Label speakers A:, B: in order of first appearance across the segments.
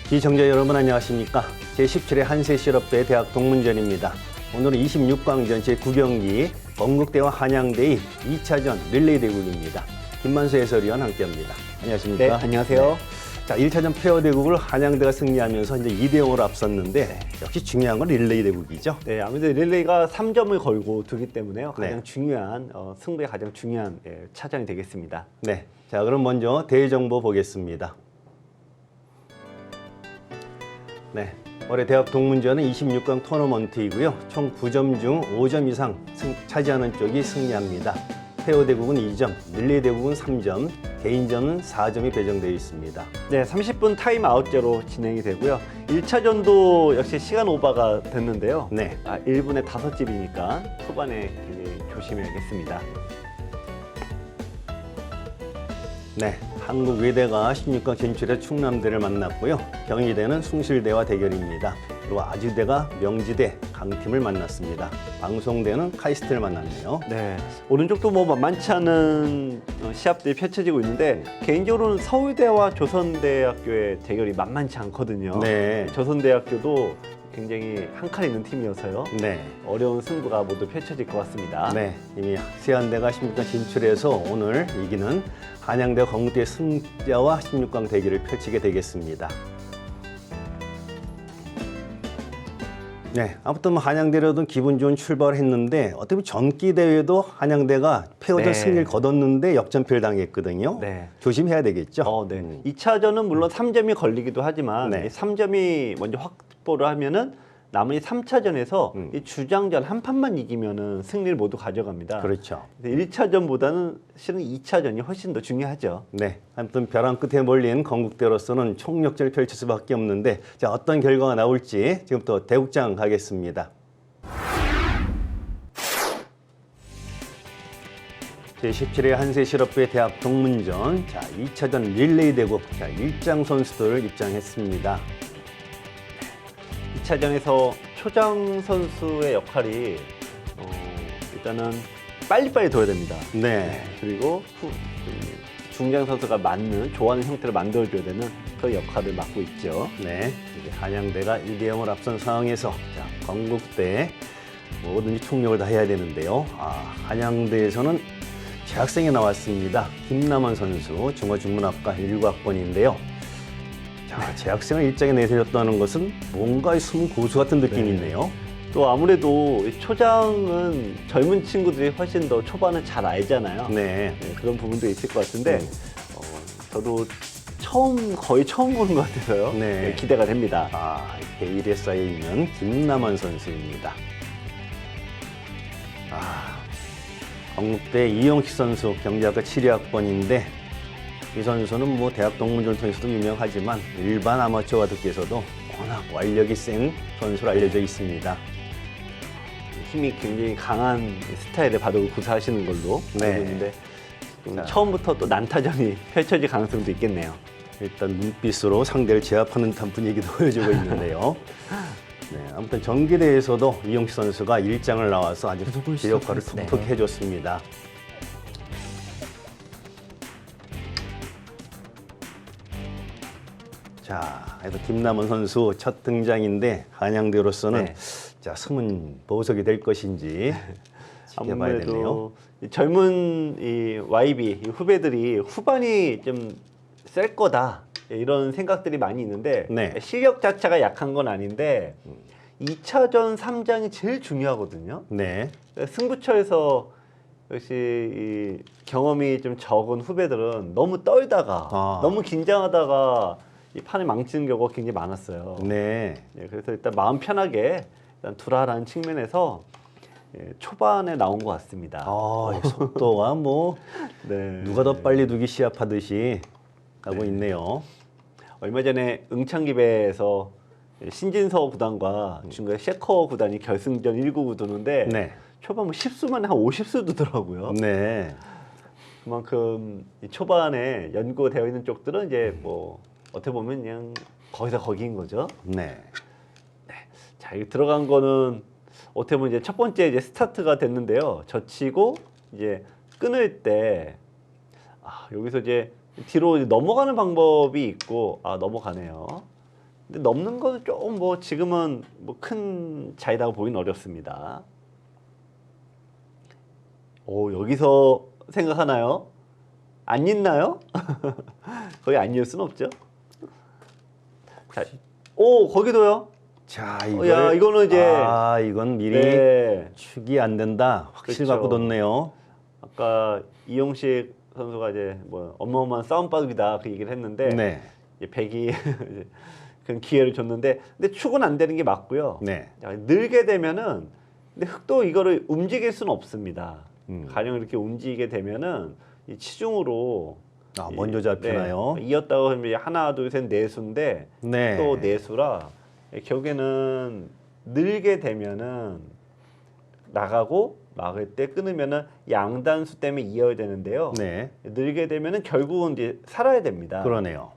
A: 시청자 여러분 안녕하십니까? 제17회 한세실업대 대학 동문전입니다. 오늘은 26강전 제9경기 건국대와 한양대의 2차전 릴레이 대국입니다. 김만수 해설위원 함께합니다. 안녕하십니까?
B: 네, 안녕하세요.
A: 네. 자, 1차전 페어 대국을 한양대가 승리하면서 이제 2대0으로 앞섰는데 역시 중요한 건 릴레이 대국이죠.
B: 네, 아무래도 릴레이가 3점을 걸고 두기 때문에요. 가장
A: 네.
B: 중요한 승부의 가장 중요한 차전이 되겠습니다.
A: 네. 자, 그럼 먼저 대정보 보겠습니다. 네. 올해 대학 동문전은 26강 토너먼트이고요. 총 9점 중 5점 이상 차지하는 쪽이 승리합니다. 페어 대국은 2점, 릴레이 대국은 3점, 개인점은 4점이 배정되어 있습니다.
B: 네, 30분 타임아웃제로 진행이 되고요. 1차전도 역시 시간 오버가 됐는데요.
A: 네.
B: 1분에 5집이니까 초반에 굉장히 조심해야겠습니다.
A: 네. 한국 외대가 16강 진출해 충남대를 만났고요. 경희대는 숭실대와 대결입니다. 그리고 아주대가 명지대, 강팀을 만났습니다. 방송대는 카이스트를 만났네요.
B: 네, 오른쪽도 뭐 만만치 않은 시합들이 펼쳐지고 있는데 개인적으로는 서울대와 조선대학교의 대결이 만만치 않거든요.
A: 네.
B: 조선대학교도 굉장히 한 칸 있는 팀이어서요.
A: 네.
B: 어려운 승부가 모두 펼쳐질 것 같습니다.
A: 네, 이미 세안대가 16강 진출해서 오늘 이기는 한양대 건국대 승자와 16강 대결을 펼치게 되겠습니다. 네, 아무튼 한양대로도 기분 좋은 출발을 했는데 어떻게 보면 전기 대회도 한양대가 페어전
B: 네.
A: 승리를 거뒀는데 역전패를 당했거든요.
B: 네.
A: 조심해야 되겠죠.
B: 네. 2차전은 물론 3점이 걸리기도 하지만
A: 네.
B: 이 3점이 먼저 확보를 하면은 나머지 3차전에서 이 주장전 한 판만 이기면은 승리를 모두 가져갑니다.
A: 그렇죠.
B: 1차전보다는 실은 2차전이 훨씬 더 중요하죠.
A: 네, 아무튼 벼랑 끝에 몰린 건국대로서는 총력전을 펼칠 수밖에 없는데 자, 어떤 결과가 나올지 지금부터 대국장 가겠습니다. 제17회 한세실업부의 대학 동문전 자, 2차전 릴레이 대국 자, 일장 선수들 입장했습니다.
B: 2차전에서 초장 선수의 역할이 일단은 빨리빨리 둬야 됩니다.
A: 네.
B: 그리고 중장 선수가 맞는 좋아하는 형태를 만들어줘야 되는 그 역할을 맡고 있죠.
A: 네, 이제 한양대가 1대0을 앞선 상황에서 자, 건국대 뭐든지 총력을 다해야 되는데요. 한양대에서는 재학생이 나왔습니다. 김남원 선수 중어중문학과 19학번인데요. 자, 재학생을 일장에 내세웠다는 것은 뭔가 숨은 고수 같은 느낌인데요.
B: 또 아무래도 초장은 젊은 친구들이 훨씬 더 초반을 잘 알잖아요.
A: 네.
B: 네, 그런 부분도 있을 것 같은데 저도 거의 처음 보는 것 같아서요.
A: 네.
B: 네, 기대가 됩니다.
A: 베일에 쌓여있는 김남원 선수입니다. 건국대 이용식 선수 경제학과 7위학번인데 이 선수는 뭐 대학 동문전을 통해서도 유명하지만 일반 아마추어가들께서도 워낙 완력이 센 선수로 알려져 있습니다.
B: 힘이 굉장히 강한 스타일의 바둑을 구사하시는 걸로
A: 네.
B: 알고 있는데 처음부터 또 난타전이 펼쳐질 가능성도 있겠네요.
A: 일단 눈빛으로 상대를 제압하는 듯한 분위기도 보여주고 있는데요. 네, 아무튼 전기대에서도 이용식 선수가 일장을 나와서 아주 제 역할을 톡톡 해줬습니다. 자, 그래서 김남원 선수 첫 등장인데 한양대로서는 자, 숨은 보석이 될 것인지 지켜봐야 되네요.
B: 아무래도 젊은 이 YB 이 후배들이 후반이 좀 셀 거다 이런 생각들이 많이 있는데
A: 네.
B: 실력 자체가 약한 건 아닌데 2차전 3장이 제일 중요하거든요.
A: 네,
B: 승부처에서 역시 이 경험이 좀 적은 후배들은 너무 떨다가 너무 긴장하다가 이 판을 망치는 경우가 굉장히 많았어요.
A: 네.
B: 그래서 일단 마음 편하게 일단 두라라는 측면에서 초반에 나온 것 같습니다.
A: 속도가 뭐
B: 네.
A: 누가 더 빨리 두기 시합하듯이 하고 있네요.
B: 얼마 전에 응창기배에서 신진서 구단과 중간에 셰커 구단이 결승전 1구구 두는데
A: 네.
B: 초반 뭐 10수만 한 50수 두더라고요.
A: 네.
B: 그만큼 이 초반에 연구되어 있는 쪽들은 이제 뭐 어떻게 보면 그냥 거기서 거기인 거죠.
A: 네.
B: 자, 여기 들어간 거는 어떻게 보면 이제 첫 번째 이제 스타트가 됐는데요. 젖히고 이제 끊을 때 여기서 이제 뒤로 넘어가는 방법이 있고 넘어가네요. 근데 넘는 거는 조금 뭐 지금은 뭐 큰 차이라고 보기는 어렵습니다. 여기서 생각하나요? 안 잊나요? 거의 안 잊을 수는 없죠. 자, 거기도요.
A: 자,
B: 야, 이거는 이제
A: 이건 미리
B: 네.
A: 축이 안 된다. 확실히
B: 그렇죠.
A: 갖고 뒀네요.
B: 아까 이용식 선수가 이제 뭐 어마어마한 싸움바둑이다 그 얘기를 했는데
A: 네.
B: 이제 백이 그런 기회를 줬는데 근데 축은 안 되는 게 맞고요.
A: 네.
B: 자, 늘게 되면은 근데 흑도 이거를 움직일 수는 없습니다. 가령 이렇게 움직이게 되면은 이 치중으로
A: 먼저 잡히나요?
B: 네, 이었다고 하면 하나, 둘, 셋, 네 수인데
A: 네.
B: 또 네 수라 결국에는 늘게 되면은 나가고 막을 때 끊으면은 양단수 때문에 이어야 되는데요.
A: 네.
B: 늘게 되면은 결국은 이제 살아야 됩니다.
A: 그러네요.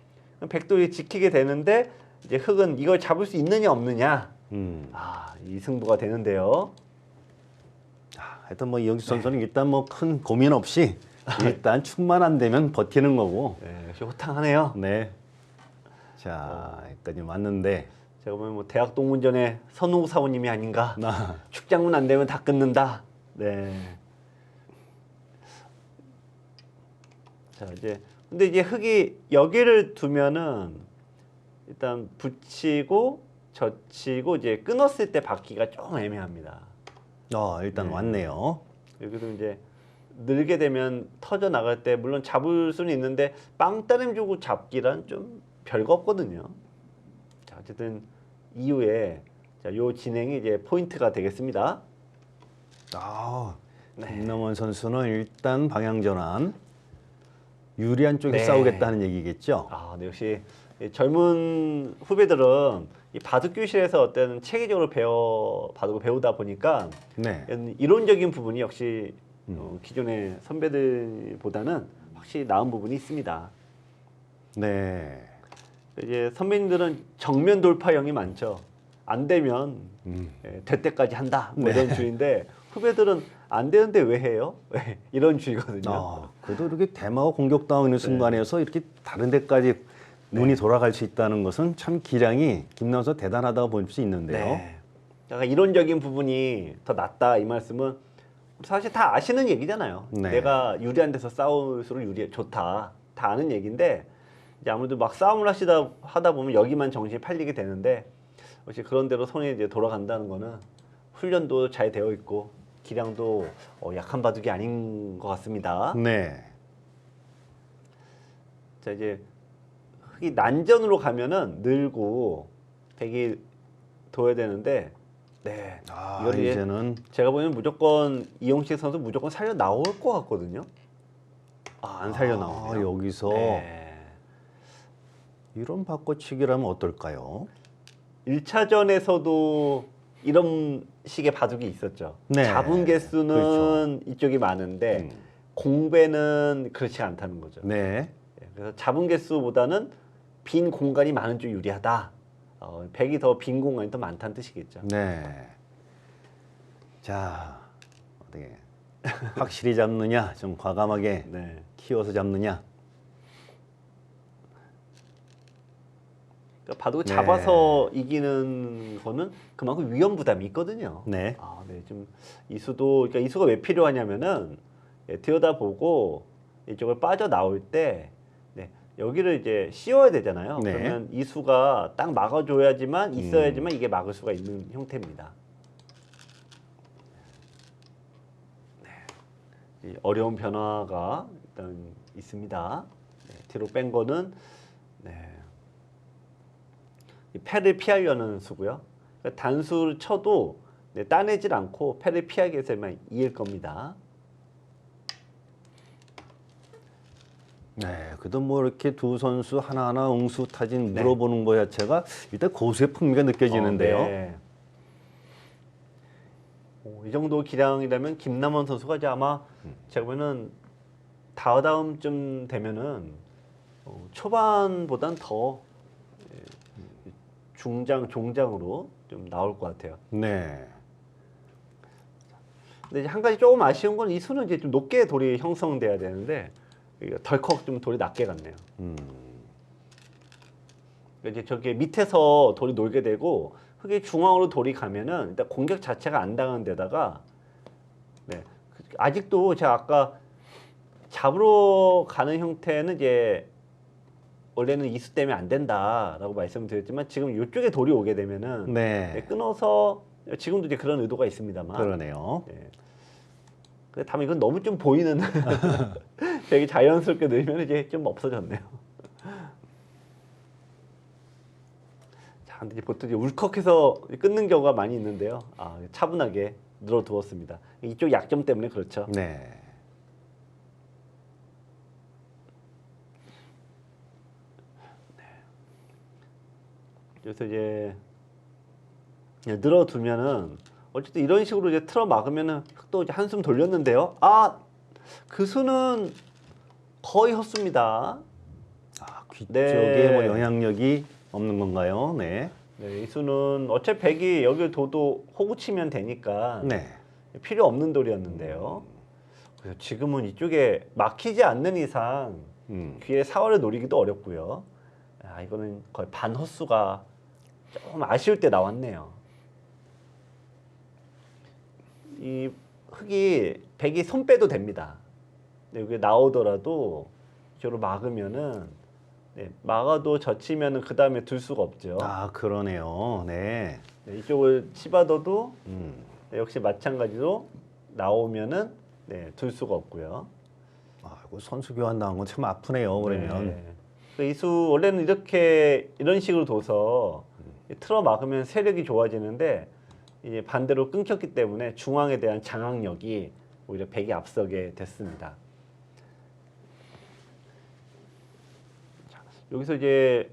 B: 백도 지키게 되는데 이제 흑은 이걸 잡을 수 있느냐 없느냐. 이 승부가 되는데요.
A: 하여튼 뭐 이영식 선수는 일단 뭐 큰 고민 없이 일단 축만 안 되면 버티는 거고.
B: 네, 역시 호탕하네요.
A: 네. 자, 여기까지 왔는데.
B: 제가 보면 뭐 대학 동문전에 선우 사모님이 아닌가.
A: 나
B: 축장문 안 되면 다 끊는다. 네. 자 이제 근데 이제 흑이 여기를 두면은 일단 붙이고 젖히고 이제 끊었을 때 받기가 좀 애매합니다.
A: 일단 왔네요.
B: 여기도 이제 늘게 되면 터져 나갈 때 물론 잡을 수는 있는데 빵따름 주고 잡기란 좀 별거 없거든요. 자 어쨌든 이후에 요 진행이 이제 포인트가 되겠습니다.
A: 김남원 선수는 일단 방향 전환 유리한 쪽에
B: 네.
A: 싸우겠다는 얘기겠죠.
B: 네, 역시 이 젊은 후배들은 이 바둑 교실에서 어떤 체계적으로 바둑을 배우다 보니까
A: 네.
B: 이론적인 부분이 역시 기존의 선배들보다는 확실히 나은 부분이 있습니다.
A: 네.
B: 이제 선배님들은 정면 돌파형이 많죠. 안 되면 될 때까지 한다 뭐 이런 주의인데 후배들은 안 되는데 왜 해요? 이런 주의거든요.
A: 그래도 이렇게 대마가 공격당하는 순간에서 이렇게 다른 데까지 눈이 돌아갈 수 있다는 것은 참 기량이 김남원 선수 대단하다고 볼 수 있는데요.
B: 네. 약간 이론적인 부분이 더 낫다 이 말씀은 사실 다 아시는 얘기잖아요.
A: 네.
B: 내가 유리한 데서 싸울수록 좋다. 다 아는 얘기인데 이제 아무래도 막 싸움을 하다 보면 여기만 정신이 팔리게 되는데 역시 그런 대로 손이 이제 돌아간다는 거는 훈련도 잘 되어 있고 기량도 약한 바둑이 아닌 것 같습니다.
A: 네.
B: 자 이제 흑이 난전으로 가면은 늘고 백이 둬야 되는데 네. 이거는
A: 이제는
B: 제가 보기엔 무조건 이용식 선수 무조건 살려 나올 것 같거든요. 안 살려 나오네요.
A: 여기서
B: 네.
A: 이런 바꿔치기라면 어떨까요?
B: 1차전에서도 이런 식의 바둑이 있었죠.
A: 네.
B: 잡은 개수는
A: 그렇죠.
B: 이쪽이 많은데 공배는 그렇지 않다는 거죠.
A: 네.
B: 그래서 잡은 개수보다는 빈 공간이 많은 쪽이 유리하다. 백이 더 빈 공간이 더 많다는 뜻이겠죠.
A: 네. 자, 어떻게 확실히 잡느냐, 좀 과감하게
B: 네.
A: 키워서 잡느냐.
B: 그러니까 바둑을
A: 네.
B: 잡아서 이기는 거는 그만큼 위험 부담이 있거든요.
A: 네.
B: 네, 좀 이수도 그러니까 이수가 왜 필요하냐면은 들여다보고 이쪽을 빠져 나올 때 여기를 이제 씌워야 되잖아요.
A: 네.
B: 그러면 이수가 딱 막아줘야지만 있어야지만 이게 막을 수가 있는 형태입니다. 네. 어려운 변화가 일단 있습니다. 뒤로 뺀 거는 이 패를 피하려는 수고요. 그러니까 단수를 쳐도 따내질 않고 패를 피하기 위해서만 이을 겁니다.
A: 네, 그래도 뭐 이렇게 두 선수 하나하나 응수타진 물어보는 거 자체가 일단 고수의 풍미가 느껴지는데요.
B: 네. 이 정도 기량이라면 김남원 선수가 이제 아마 제가 보면은 다음쯤 되면은 초반보단 더 종장으로 좀 나올 것 같아요.
A: 네.
B: 근데 이제 한 가지 조금 아쉬운 건 이 수는 이제 좀 높게 돌이 형성돼야 되는데 덜컥 좀 돌이 낮게 갔네요. 이제 저게 밑에서 돌이 놀게 되고 흙의 중앙으로 돌이 가면은 일단 공격 자체가 안 당하는 데다가 네. 아직도 제가 아까 잡으러 가는 형태는 이제 원래는 이수 때문에 안 된다라고 말씀드렸지만 지금 이쪽에 돌이 오게 되면은
A: 네.
B: 끊어서 지금도 이제 그런 의도가 있습니다만
A: 그러네요.
B: 네. 근데 다만 이건 너무 좀 보이는 되게 자연스럽게 넣으면 이제 좀 없어졌네요. 자, 근데 이제 보통 이제 울컥해서 끊는 경우가 많이 있는데요. 아, 차분하게 늘어두었습니다. 이쪽 약점 때문에 그렇죠.
A: 네.
B: 그래서 이제 늘어두면은 어쨌든 이런 식으로 이제 틀어 막으면은 또 이제 한숨 돌렸는데요. 아, 그 수는 거의 헛수입니다.
A: 아, 귀
B: 네.
A: 쪽에 뭐 영향력이 없는 건가요? 네.
B: 네, 이 수는 어차피 백이 여기를 둬도 호구 치면 되니까
A: 네.
B: 필요 없는 돌이었는데요. 그래서 지금은 이쪽에 막히지 않는 이상 귀에 사활을 노리기도 어렵고요. 아, 이거는 거의 반 헛수가 좀 아쉬울 때 나왔네요. 이 흙이 백이 손 빼도 됩니다. 여기 나오더라도 이쪽으로 막으면은 네, 막아도 젖히면은 그 다음에 둘 수가 없죠.
A: 아, 그러네요. 네.
B: 네, 이쪽을 치받아도 네, 역시 마찬가지로 나오면은 네, 둘 수가 없고요.
A: 아, 이거 선수 교환 나온 건 참 아프네요. 그러면.
B: 네. 이수 원래는 이렇게 이런 식으로 둬서 틀어 막으면 세력이 좋아지는데 이제 반대로 끊겼기 때문에 중앙에 대한 장악력이 오히려 백이 앞서게 됐습니다. 자, 여기서 이제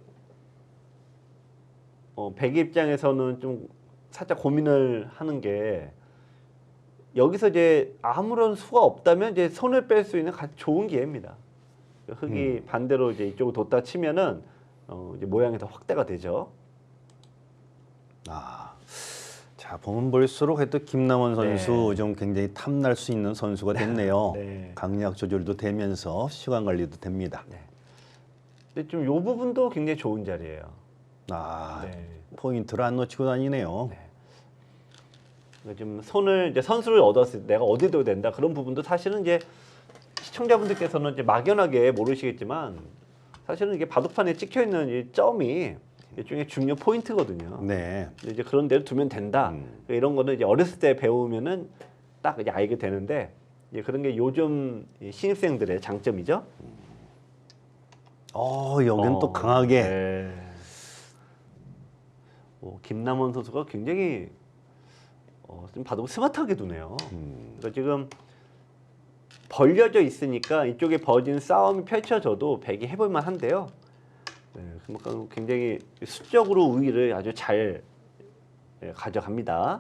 B: 백의 입장에서는 좀 살짝 고민을 하는 게 여기서 이제 아무런 수가 없다면 이제 손을 뺄 수 있는 가장 좋은 기회입니다. 흙이 반대로 이제 이쪽으로 뒀다 치면은 이제 모양이 더 확대가 되죠.
A: 아, 자 보면 볼수록 하여튼 김남원 선수
B: 네.
A: 좀 굉장히 탐날 수 있는 선수가 됐네요.
B: 네.
A: 강약 조절도 되면서 시간 관리도 됩니다.
B: 네. 근데 좀 요 부분도 굉장히 좋은 자리예요.
A: 아,
B: 네.
A: 포인트를 안 놓치고 다니네요.
B: 네. 그러니까 좀 손을 이제 선수를 얻었을 때 내가 어디 둬야 된다 그런 부분도 사실은 이제 시청자분들께서는 이제 막연하게 모르시겠지만 사실은 이게 바둑판에 찍혀 있는 이 점이 일종의 중요 포인트거든요.
A: 네.
B: 이제 그런 데를 두면 된다. 그러니까 이런 거는 이제 어렸을 때 배우면은 딱 이제 알게 되는데 이제 그런 게 요즘 이 신입생들의 장점이죠.
A: 여긴 또 강하게.
B: 네. 김남원 선수가 굉장히 좀 바둑을 스마트하게 두네요. 그러니까 지금 벌려져 있으니까 이쪽에 벌어진 싸움이 펼쳐져도 백이 해볼만 한데요. 네, 그러니까 굉장히 수적으로 우위를 아주 잘 가져갑니다.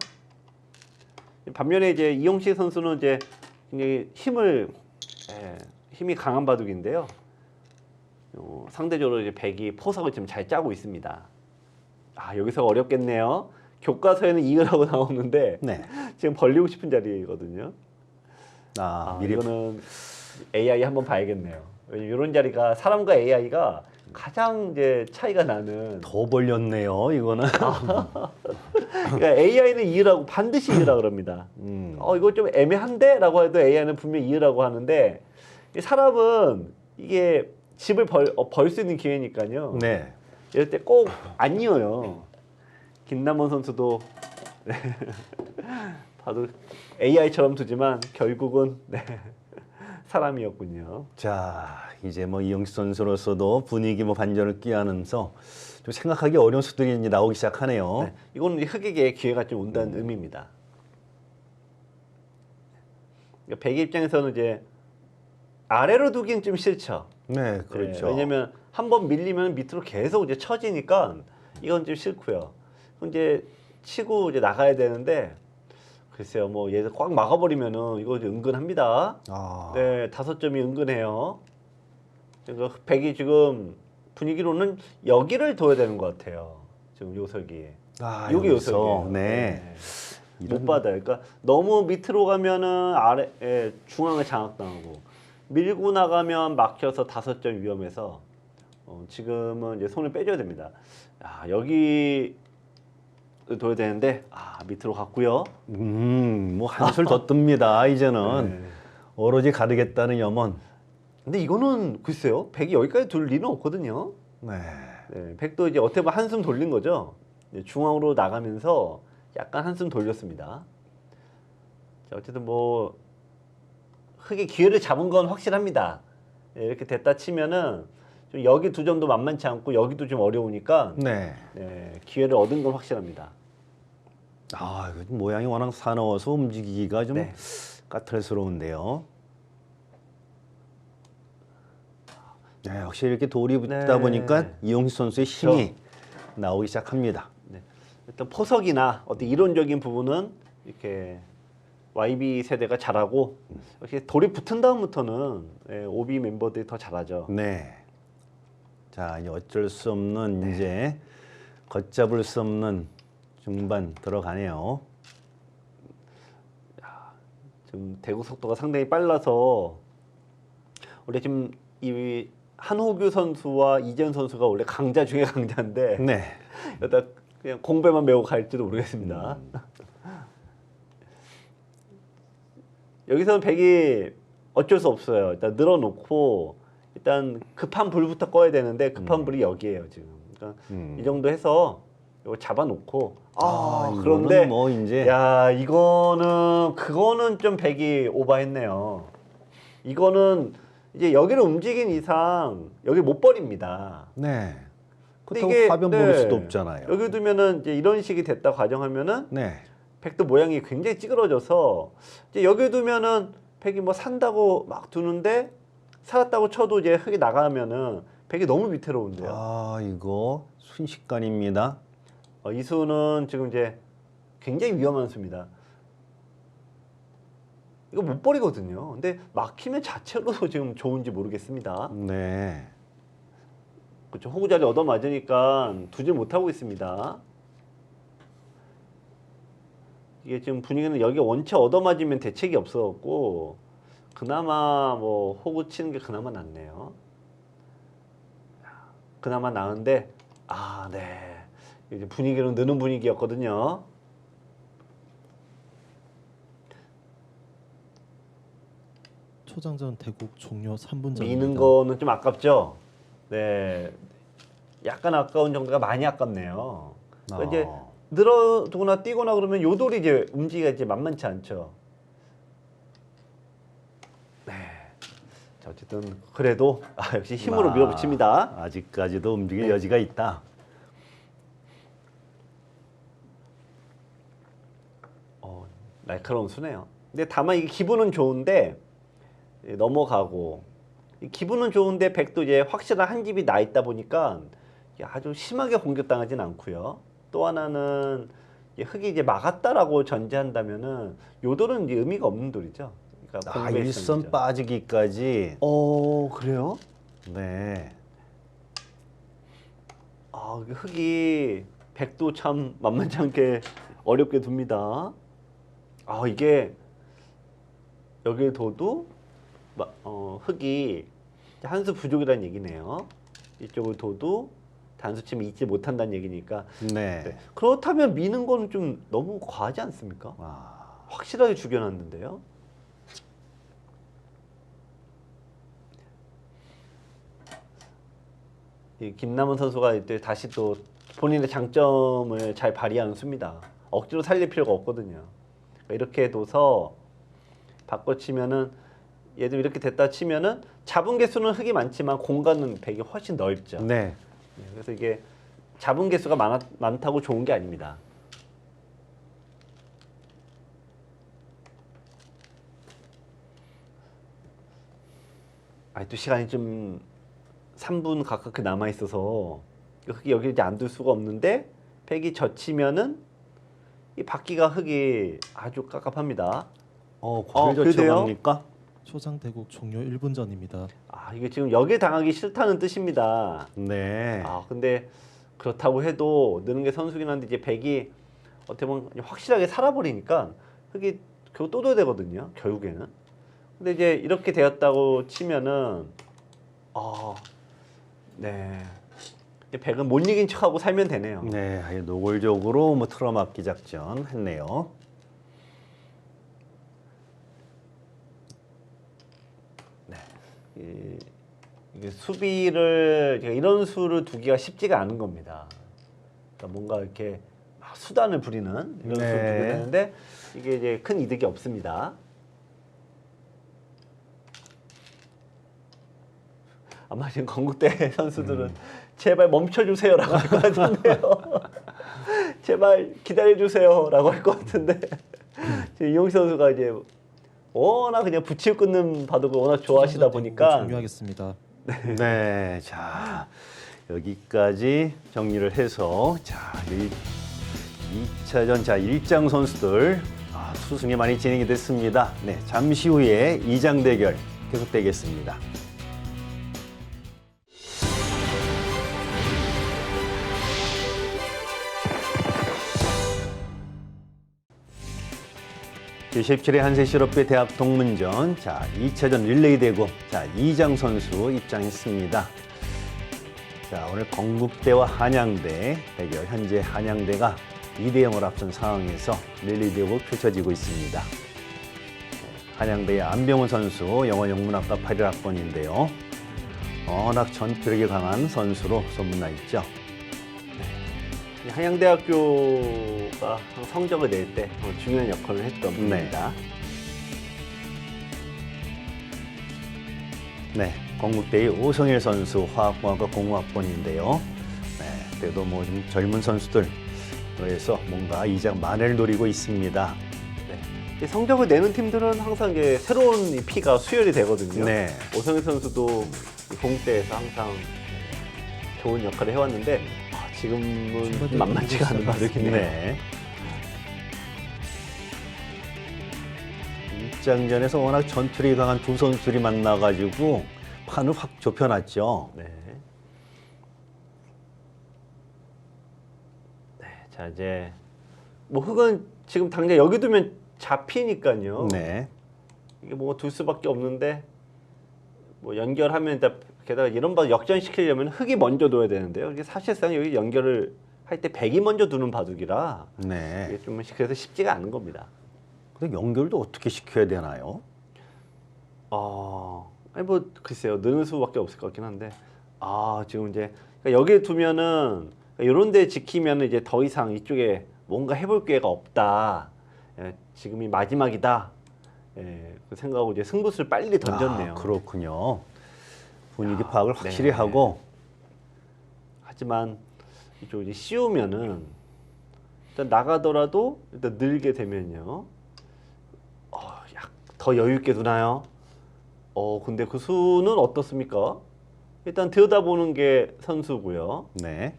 B: 반면에 이제 이용식 선수는 이제 굉장히 힘이 강한 바둑인데요. 상대적으로 이제 백이 포석을 좀 잘 짜고 있습니다. 아, 여기서 어렵겠네요. 교과서에는 이으라고 나오는데
A: 네.
B: 지금 벌리고 싶은 자리거든요.
A: 미리
B: 이거는 AI 한번 봐야겠네요. 왜냐면 이런 자리가 사람과 AI가 가장 이제 차이가 나는.
A: 더 벌렸네요. 이거는.
B: 그러니까 AI는 이으라고 반드시 이으라 그럽니다. 이거 좀 애매한데라고 해도 AI는 분명히 이으라고 하는데 사람은 이게 집을 벌 수 있는 기회니까요.
A: 네.
B: 이럴 때 꼭 안 이어요. 김남원 선수도 봐도 AI처럼 두지만 결국은 사람이었군요.
A: 자, 이제 뭐 이영식 선수로서도 분위기 뭐 반전을 꾀하면서 좀 생각하기 어려운 수들이 이제 나오기 시작하네요.
B: 네, 이거는 흑에게 기회가 좀 온다는 의미입니다. 그러니까 백의 입장에서는 이제 아래로 두기는 좀 싫죠.
A: 네, 그렇죠.
B: 네, 왜냐면 한번 밀리면 밑으로 계속 이제 처지니까 이건 좀 싫고요. 그럼 이제 치고 이제 나가야 되는데 글쎄요, 뭐 얘를 꽉 막아버리면은 이거 은근합니다. 네, 5점이 은근해요. 그러니까 백이 지금 분위기로는 여기를 둬야 되는 것 같아요. 지금 요석이. 여기
A: 여기서,
B: 요석이에요.
A: 네.
B: 못 받아요. 그러니까 너무 밑으로 가면은 아래 중앙을 장악당하고 밀고 나가면 막혀서 5점 위험해서 지금은 이제 손을 빼줘야 됩니다. 여기 둬야 되는데 밑으로 갔고요.
A: 뭐 한술 더 뜹니다. 이제는
B: 네.
A: 오로지 가르겠다는 염원.
B: 근데 이거는 글쎄요. 백이 여기까지 둘 리는 없거든요.
A: 네.
B: 네, 백도 이제 어떻게 보면 한숨 돌린 거죠. 이제 중앙으로 나가면서 약간 한숨 돌렸습니다. 자, 어쨌든 뭐 흙의 기회를 잡은 건 확실합니다. 네, 이렇게 됐다 치면은 좀 여기 2점도 만만치 않고 여기도 좀 어려우니까
A: 네.
B: 네, 기회를 얻은 건 확실합니다.
A: 이거 모양이 워낙 사나워서 움직이기가 좀
B: 네.
A: 까탈스러운데요. 네, 역시 이렇게 돌이 붙다
B: 네.
A: 보니까 이용식 선수의 힘이 나오기 시작합니다.
B: 네. 일단 포석이나 어떤 이론적인 부분은 이렇게 YB 세대가 잘하고 역시 돌이 붙은 다음부터는 OB 멤버들이 더 잘하죠.
A: 네. 자, 이제 어쩔 수 없는 이제 걷잡을 수 없는 중반 들어가네요.
B: 지금 대구 속도가 상당히 빨라서 원래 지금 이 한호규 선수와 이재현 선수가 원래 강자 중에 강자인데
A: 네.
B: 여기다 그냥 공배만 메고 갈지도 모르겠습니다. 여기서는 백이 어쩔 수 없어요. 일단 늘어놓고 일단 급한 불부터 꺼야 되는데 급한 불이 여기에요 지금. 그러니까 이 정도 해서 이거 잡아놓고 그런데
A: 이거는 뭐 이제
B: 야 이거는 그거는 좀 백이 오버했네요. 이거는 이제 여기를 움직인 이상 여기 못 버립니다.
A: 네.
B: 근데
A: 그렇다고
B: 이게
A: 파변 버릴 수도 없잖아요.
B: 여기 두면은 이제 이런 식이 됐다 가정하면은
A: 네.
B: 백도 모양이 굉장히 찌그러져서 이제 여기 두면은 백이 뭐 산다고 막 두는데 살았다고 쳐도 이제 흙이 나가면은 백이 너무 위태로운데요.
A: 이거 순식간입니다.
B: 이 수는 지금 이제 굉장히 위험한 수입니다. 이거 못 버리거든요. 근데 막히면 자체로도 지금 좋은지 모르겠습니다.
A: 네.
B: 그렇죠. 호구 자리 얻어 맞으니까 두질 못하고 있습니다. 이게 지금 분위기는 여기 원체 얻어 맞으면 대책이 없어갖고 그나마 뭐 호구 치는 게 그나마 낫네요. 그나마 나은데 네. 이제 분위기는 느는 분위기였거든요.
C: 초장전 대국 종료 3분 전입니다.
B: 미는 거는 좀 아깝죠. 네, 약간 아까운 정도가 많이 아깝네요. 그러니까 이제 늘어두거나 뛰거나 그러면 요 돌이 이제 움직이기가 이제 만만치 않죠. 네, 자, 어쨌든 그래도 역시 힘으로 밀어붙입니다.
A: 아직까지도 움직일 여지가 있다.
B: 날카로운 수네요. 근데 다만 이게 기분은 좋은데 넘어가고 기분은 좋은데 백도 이제 확실한 한 집이 나 있다 보니까 아주 심하게 공격당하진 않고요. 또 하나는 흙이 이제 막았다라고 전제한다면은 요 돌은 이제 의미가 없는 돌이죠. 그러니까 공부의
A: 일선
B: 시점이죠.
A: 빠지기까지.
B: 그래요?
A: 네.
B: 이게 흙이 백도 참 만만치 않게 어렵게 둡니다. 이게 여기를 둬도 흙이 한 수 부족이라는 얘기네요. 이쪽을 둬도 단수치면 잊지 못한다는 얘기니까.
A: 네.
B: 네. 그렇다면 미는 거는 좀 너무 과하지 않습니까? 확실하게 죽여놨는데요. 이 김남은 선수가 이때 다시 또 본인의 장점을 잘 발휘하는 수입니다. 억지로 살릴 필요가 없거든요. 이렇게 둬서 바꿔치면은 얘도 이렇게 됐다 치면은 잡은 개수는 흙이 많지만 공간은 백이 훨씬 넓죠.
A: 네.
B: 그래서 이게 잡은 개수가 많다고 좋은 게 아닙니다. 또 시간이 좀 3분 가깝게 남아 있어서 흙이 여기 이제 안 둘 수가 없는데 백이 젖히면은 이 바퀴가 흙이 아주 깝깝합니다.
A: 거길
B: 그래도요?
A: 젖혀갑니까?
C: 초장 대국 종료 1분 전입니다.
B: 이게 지금 여기에 당하기 싫다는 뜻입니다.
A: 네.
B: 근데 그렇다고 해도 느는 게 선수긴 한데 이제 백이 어떻게 보면 확실하게 살아버리니까 흙이 결국 또 둬야 되거든요. 결국에는. 근데 이제 이렇게 되었다고 치면은 네. 백은 못 이긴 척하고 살면 되네요.
A: 네, 아예 노골적으로 뭐 틀어막기 작전 했네요.
B: 이게 수비를 제가 이런 수를 두기가 쉽지가 않은 겁니다. 그러니까 뭔가 이렇게 막 수단을 부리는 이런
A: 네.
B: 수를 두게 되는데 이게 이제 큰 이득이 없습니다. 아마 지금 건국대 선수들은 제발 멈춰주세요라고 할 것 같은데요. 제발 기다려주세요라고 할 것 같은데 지금 이용식 선수가 이제 워낙 그냥 붙이고 끊는 바둑을 워낙 좋아하시다 보니까
C: 종료하겠습니다.
A: 네, 자 여기까지 정리를 해서 자 2차전 자 1장 선수들 투승이 많이 진행이 됐습니다. 네, 잠시 후에 2장 대결 계속되겠습니다. 제17회 한세실업계 대학 동문전 자 2차전 릴레이 대국 자 이장 선수 입장했습니다. 자 오늘 건국대와 한양대 대결 현재 한양대가 2대0을 앞선 상황에서 릴레이 대국 펼쳐지고 있습니다. 한양대의 안병훈 선수 영어영문학과 8일 학번인데요. 워낙 전투력이 강한 선수로 소문나 있죠.
B: 한양대학교가 성적을 낼 때 중요한 역할을 했던 분입니다.
A: 네, 건국대의 오성일 선수 화학공학과 0학번인데요. 네, 그래도 뭐 좀 젊은 선수들 그래서 뭔가 이장 만회를 노리고 있습니다.
B: 이 성적을 내는 팀들은 항상 이제 새로운 이 피가 수혈이 되거든요.
A: 네.
B: 오성일 선수도 이 공대에서 항상 좋은 역할을 해왔는데 지금은 만만치가 않은 바둑이네요.
A: 네. 입장전에서 워낙 전투력이 강한 두 선수들이 만나가지고 판을 확 좁혀놨죠.
B: 네. 네, 자 이제 뭐 흙은 지금 당장 여기 두면 잡히니까요.
A: 네.
B: 이게 뭐 둘 수밖에 없는데 뭐 연결하면 일단 게다가 이런 바둑 역전시키려면 흙이 먼저 둬야 되는데요. 이게 사실상 여기 연결을 할 때 백이 먼저 두는 바둑이라
A: 네.
B: 이게 좀 그래서 쉽지가 않은 겁니다.
A: 근데 연결도 어떻게 시켜야 되나요?
B: 아니 뭐 글쎄요 느는 수밖에 없을 것 같긴 한데 지금 이제 그러니까 여기에 두면은 이런 데 지키면 이제 더 이상 이쪽에 뭔가 해볼 기회가 없다. 지금이 마지막이다. 그 생각하고 이제 승부수를 빨리 던졌네요.
A: 그렇군요. 분위기 파악을 확실히
B: 네.
A: 하고.
B: 하지만 이쪽 이제 씌우면은 일단 나가더라도 일단 늘게 되면요. 더 여유 있게 두나요? 근데 그 수는 어떻습니까? 일단 들여다보는 게 선수고요.
A: 네.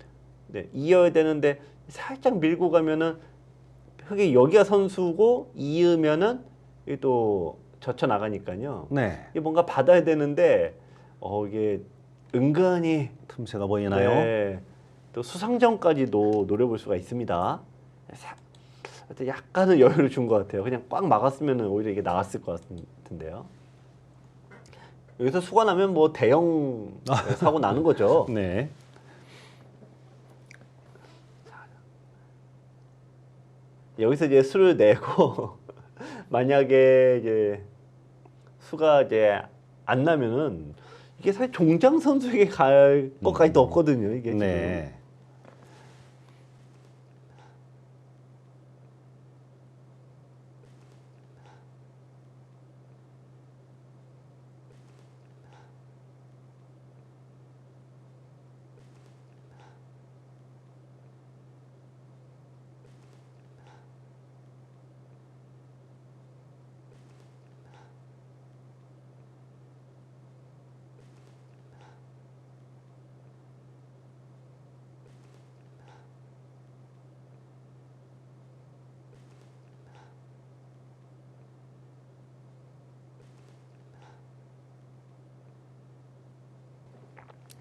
B: 네, 이어야 되는데 살짝 밀고 가면은 흙이 여기가 선수고 이으면은 이게 또 젖혀 나가니까요.
A: 네.
B: 이게 뭔가 받아야 되는데 이게 은근히
A: 틈새가 보이나요?
B: 네, 또 수상전까지도 노려볼 수가 있습니다. 약간은 여유를 준 것 같아요. 그냥 꽉 막았으면 오히려 이게 나갔을 것 같은데요. 여기서 수가 나면 뭐 대형 사고 나는 거죠.
A: 네.
B: 여기서 이제 수를 내고 만약에 이제 수가 이제 안 나면은 이게 사실 종장 선수에게 갈 것까지도 없거든요. 이게 지금.
A: 네.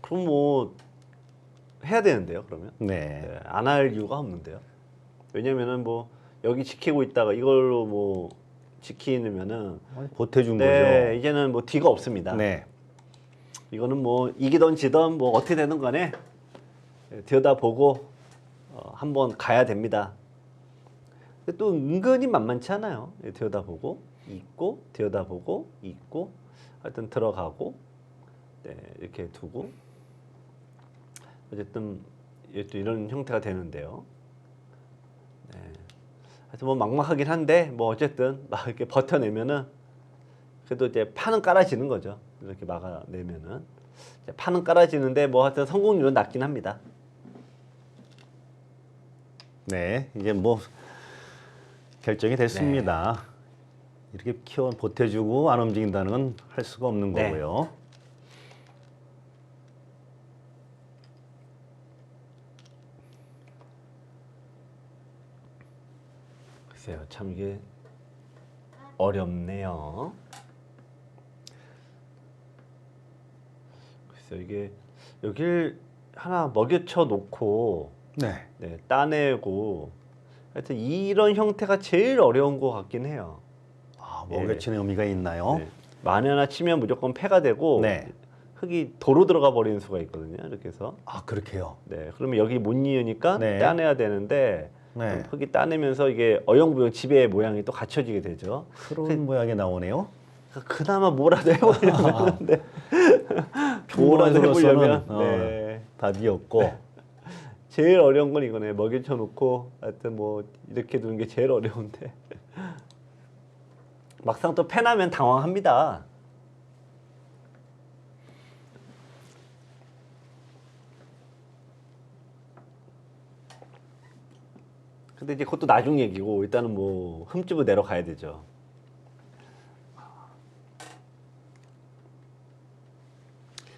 B: 그럼 뭐 해야 되는데요. 그러면
A: 네.
B: 안 할 이유가 없는데요. 왜냐면은 뭐 여기 지키고 있다가 이걸로 뭐 지키면은
A: 보태준
B: 네,
A: 거죠.
B: 이제는 뭐 뒤가 없습니다.
A: 네.
B: 이거는 뭐 이기던 지던 뭐 어떻게 되는 간에 들여다보고 한번 가야 됩니다. 근데 또 은근히 만만치 않아요. 들여다보고 있고 들여다보고 있고 하여튼 들어가고 네, 이렇게 두고 어쨌든 또 이런 형태가 되는데요. 네. 하여튼 뭐 막막하긴 한데 뭐 어쨌든 막 이렇게 버텨내면은 그래도 이제 판은 깔아지는 거죠. 이렇게 막아내면은 이제 판은 깔아지는데 뭐 하여튼 성공률은 낮긴 합니다.
A: 네. 이제 뭐 결정이 됐습니다. 이렇게 키워 보태주고 안 움직인다는 건 할 수가 없는
B: 네.
A: 거고요.
B: 글쎄요, 참 이게 어렵네요. 글쎄요, 이게 여길 하나 먹여쳐 놓고
A: 네.
B: 네, 따내고 하여튼 이런 형태가 제일 어려운 것 같긴 해요.
A: 아, 먹여치는 의미가 있나요?
B: 네. 만에 하나 치면 무조건 패가 되고
A: 네.
B: 흙이 도로 들어가 버리는 수가 있거든요. 이렇게 해서
A: 아, 그렇게요.
B: 네, 그러면 여기 못 이으니까
A: 네.
B: 따내야 되는데
A: 네.
B: 흙이 따내면서 이게 어영부영 지배의 모양이 또 갖춰지게 되죠.
A: 그런 모양이 나오네요.
B: 그나마 뭐라도 해보려면 하는데 뭐라도
A: 표본으로서는
B: 해보려면 네.
A: 답이 없고.
B: 제일 어려운 건 이거네. 먹여쳐 놓고 하여튼 뭐 이렇게 두는 게 제일 어려운데 막상 또 패나면 당황합니다. 근데 이제 그것도 나중 얘기고 일단은 뭐 흠집을 내려가야 되죠.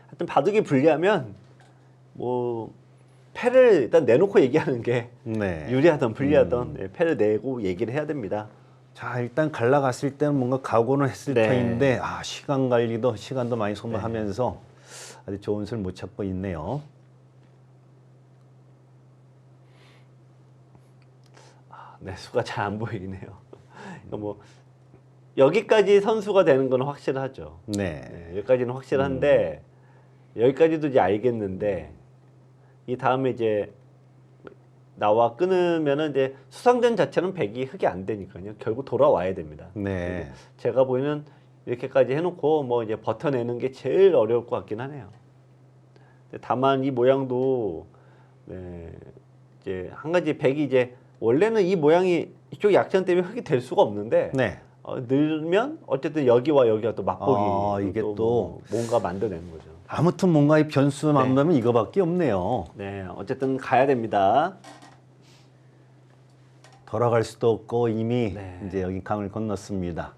B: 하여튼 바둑이 불리하면 뭐 패를 일단 내놓고 얘기하는 게
A: 네.
B: 유리하던 불리하던 네, 패를 내고 얘기를 해야 됩니다.
A: 자, 일단 갈라갔을 때는 뭔가 각오는 했을
B: 네.
A: 터인데 아, 시간 관리도 시간도 많이 소모하면서 아주 좋은 수를 못 찾고 있네요.
B: 네, 수가 잘 안 보이긴 해요. 그러니까 뭐 여기까지 선수가 되는 건 확실하죠.
A: 네.
B: 네, 여기까지는 확실한데 여기까지도 이제 알겠는데 이 다음에 이제 나와 끊으면은 이제 수상전 자체는 백이 흙이 안 되니까요. 결국 돌아와야 됩니다.
A: 네.
B: 제가 보이는 이렇게까지 해놓고 뭐 이제 버텨내는 게 제일 어려울 것 같긴 하네요. 다만 이 모양도 네, 이제 한 가지 백이 이제 원래는 이 모양이 이쪽 약점 때문에 흙이 될 수가 없는데
A: 네.
B: 늘면 어쨌든 여기와 여기가 또 맞보기
A: 아, 이게 또
B: 뭔가 만들어내는 거죠.
A: 아무튼 뭔가 이 변수만 보면 이거밖에 없네요.
B: 네, 어쨌든 가야 됩니다.
A: 돌아갈 수도 없고 이미
B: 네.
A: 이제 여기 강을 건넜습니다.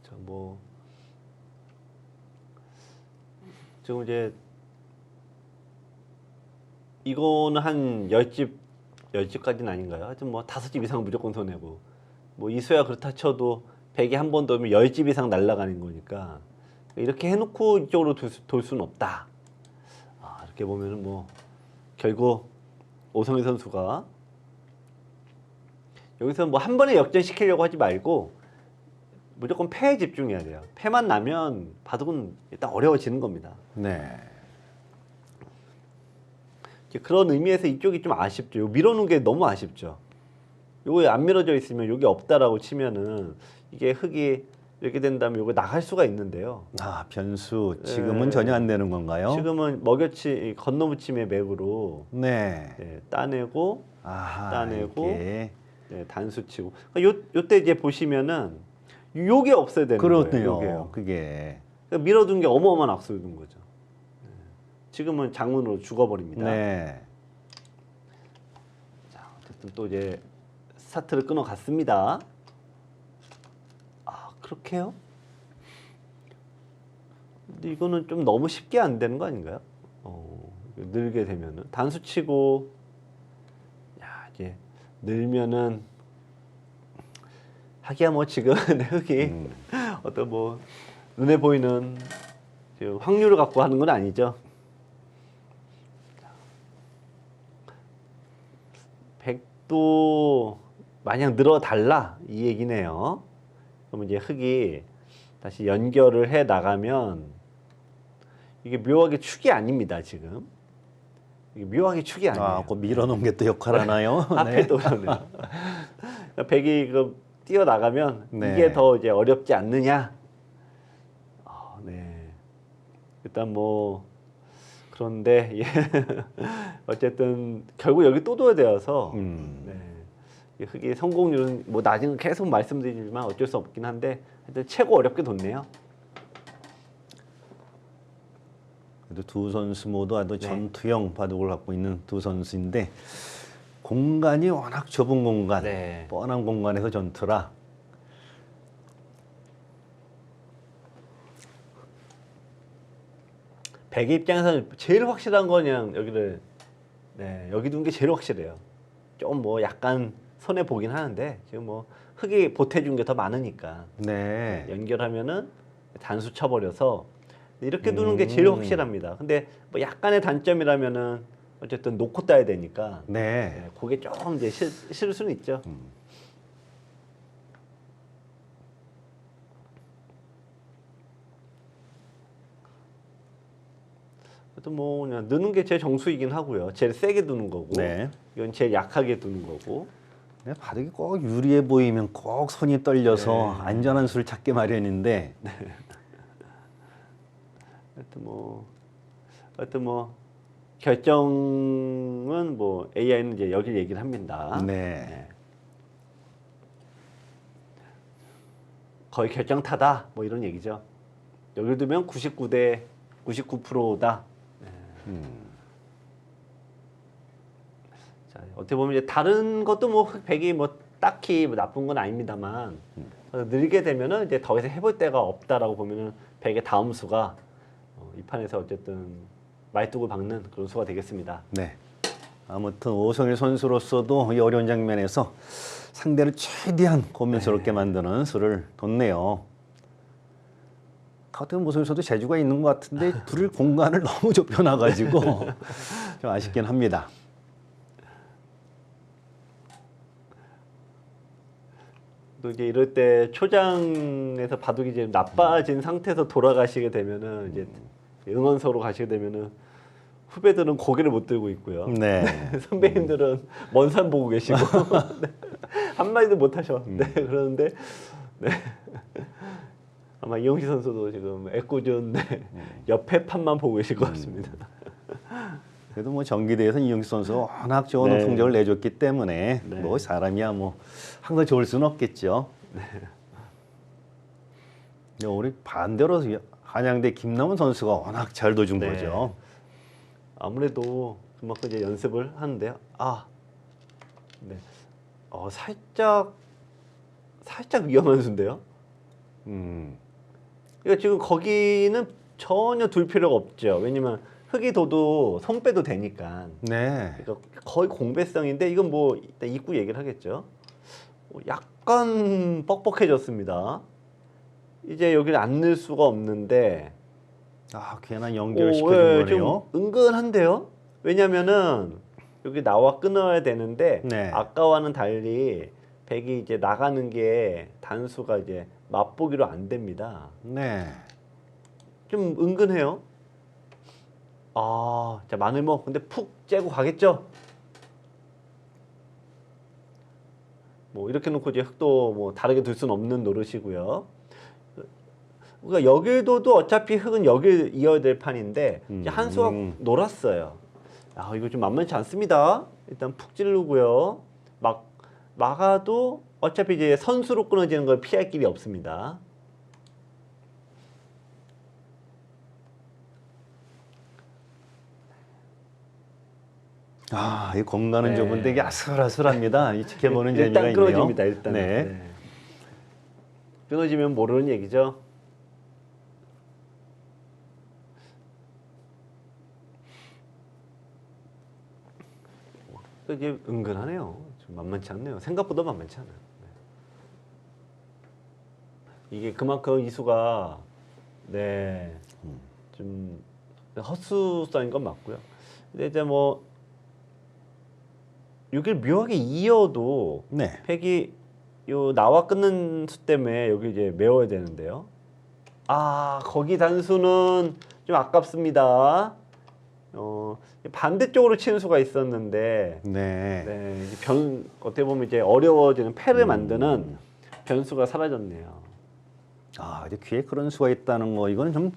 B: 저 뭐 지금 이제 이거는 한 10집까지는 아닌가요? 하여튼 뭐 5집 이상 무조건 손해고 뭐 이수야 그렇다 쳐도 100에 한 번 더면 10집 이상 날아가는 거니까 이렇게 해놓고 이쪽으로 돌 수는 없다. 아, 이렇게 보면은 뭐 결국 오성희 선수가 여기서 뭐 한 번에 역전시키려고 하지 말고 무조건 패에 집중해야 돼요. 패만 나면 바둑은 일단 어려워지는 겁니다.
A: 네.
B: 이제 그런 의미에서 이쪽이 좀 아쉽죠. 요 밀어놓은 게 너무 아쉽죠. 요거 안 밀어져 있으면 여기 없다라고 치면은 이게 흙이 이렇게 된다면 요거 나갈 수가 있는데요.
A: 아, 변수 지금은
B: 네.
A: 전혀 안 되는 건가요?
B: 지금은 먹여치 건너붙임의 맥으로
A: 네.
B: 네, 따내고
A: 아하,
B: 따내고
A: 이게
B: 네, 단수치고 그러니까 요때 이제 보시면은 요게 없어야 되는 거예요.
A: 그렇네요.
B: 요게요.
A: 그게.
B: 그러니까 밀어둔 게 어마어마한 악수를 둔 거죠. 네. 지금은 장문으로 죽어버립니다.
A: 네.
B: 자, 어쨌든 또 이제 스타트를 끊어갔습니다. 아, 그렇게요? 근데 이거는 좀 너무 쉽게 안 되는 거 아닌가요? 늘게 되면은 단수치고, 야, 이제 늘면은 하기야 뭐 지금 내 흙이 어떤 뭐 눈에 보이는 지금 확률을 갖고 하는 건 아니죠. 100도 마냥 늘어달라 이 얘기네요. 그러면 이제 흙이 다시 연결을 해 나가면 이게 묘하게 축이 아닙니다. 지금 이게 묘하게 축이 아니에요.
A: 아, 그 밀어놓은 게 또 역할하나요?
B: 앞에 또 그러네요. 백이 그 뛰어 나가면
A: 네.
B: 이게 더 이제 어렵지 않느냐. 네. 일단 뭐 그런데 예. 어쨌든 결국 여기 또 둬야 되어서 네. 이 흙의 성공률은 뭐 나중에 계속 말씀드리지만 어쩔 수 없긴 한데 하여튼 최고 어렵게 뒀네요.
A: 그래도 두 선수 모두 아주
B: 네.
A: 전투형 바둑을 갖고 있는 두 선수인데 공간이 워낙 좁은 공간,
B: 네.
A: 뻔한 공간에서 전투라
B: 백의 입장에서는 제일 확실한 건 그냥 여기를 네, 여기 둔 게 제일 확실해요. 좀 뭐 약간 손해 보긴 하는데 지금 뭐 흙이 보태준 게 더 많으니까
A: 네.
B: 연결하면은 단수 쳐버려서 이렇게 두는 게 제일 확실합니다. 근데 뭐 약간의 단점이라면은 어쨌든 놓고 따야 되니까
A: 네.
B: 네, 그게 좀 이제 싫을 수는 있죠. 하여튼 뭐 그냥 넣는 게 제 정수이긴 하고요. 제일 세게 두는 거고
A: 네.
B: 이건 제일 약하게 두는 거고.
A: 네, 바둑이 꼭 유리해 보이면 꼭 손이 떨려서
B: 네.
A: 안전한 수를 찾기 마련인데
B: 하여튼 뭐 결정은 뭐 AI는 이제 여기 얘기를 합니다.
A: 네.
B: 거의 결정타다 뭐 이런 얘기죠. 여기 두면 99대 99%다. 자, 어떻게 보면 이제 다른 것도 뭐 백이 뭐 딱히 뭐 나쁜 건 아닙니다만 늘게 되면은 이제 더 이상 해볼 데가 없다라고 보면은 백의 다음 수가 이 판에서 어쨌든 말뚝을 박는 그런 수가 되겠습니다.
A: 네. 아무튼 오성일 선수로서도 이 어려운 장면에서 상대를 최대한 고민스럽게 만드는 수를 뒀네요. 같은 모습에서도 재주가 있는 것 같은데 둘 공간을 너무 좁혀놔가지고 좀 아쉽긴 합니다.
B: 또 이제 이럴 때 초장에서 바둑이 이제 나빠진 상태에서 돌아가시게 되면은 이제 응원서로 가시게 되면은 후배들은 고개를 못 들고 있고요.
A: 네.
B: 선배님들은 먼 산 보고 계시고 네. 한마디도 못 하셔. 네, 그러는데 네. 아마 이용식 선수도 지금 애꿎은 네. 옆에 판만 보고 계실 것 같습니다.
A: 그래도 뭐 정기대에서 이용식 선수가 워낙 좋은
B: 네.
A: 성적을 내줬기 때문에
B: 네.
A: 뭐 사람이야 뭐 항상 좋을 수는 없겠죠. 근데 우리 반대로 한양대 김남은 선수가 워낙 잘 둬준
B: 네.
A: 거죠.
B: 아무래도 그만큼 이제 연습을 하는데요. 네. 살짝 위험한 수인데요. 그러니까 지금 거기는 전혀 둘 필요가 없죠. 왜냐면 흙이 둬도 손 빼도 되니까.
A: 네.
B: 그러니까 거의 공배성인데 이건 뭐 일단 입구 얘기를 하겠죠. 약간 뻑뻑해졌습니다. 이제 여기를 안 넣을 수가 없는데
A: 아, 괜한 연결시켜준 거네요.
B: 좀 은근한데요. 왜냐면은 여기 나와 끊어야 되는데
A: 네.
B: 아까와는 달리 백이 이제 나가는 게 단수가 이제 맛보기로 안 됩니다.
A: 네.
B: 좀 은근해요. 자 마늘모 근데 푹 째고 가겠죠. 뭐 이렇게 놓고 이제 흙도 뭐 다르게 둘 수는 없는 노릇이고요. 그러니까 여기도 어차피 흙은 여기 이어야 될 판인데 이제 한 수가 놀았어요. 이거 좀 만만치 않습니다. 일단 푹 찌르고요. 막아도 어차피 이제 선수로 끊어지는 걸 피할 길이 없습니다.
A: 이 공간은
B: 네.
A: 좁은데 이게 아슬아슬합니다. 이 지켜보는 재미가
B: 일단
A: 있네요.
B: 끊어집니다. 일단
A: 네.
B: 끊어지면 모르는 얘기죠. 이게 은근하네요. 좀 만만치 않네요. 생각보다 만만치 않아요. 네. 이게 그만큼 이수가 좀 좀 헛수사인 건 맞고요. 근데 이제 뭐 여기를 묘하게 이어도
A: 네.
B: 팩이 요 나와 끊는 수 때문에 여기 이제 메워야 되는데요. 아 거기 단수는 좀 아깝습니다. 반대쪽으로 치는 수가 있었는데
A: 네.
B: 네, 이제 어떻게 보면 이제 어려워지는 패를 만드는 변수가 사라졌네요.
A: 아, 이제 귀에 그런 수가 있다는 거 이거는 좀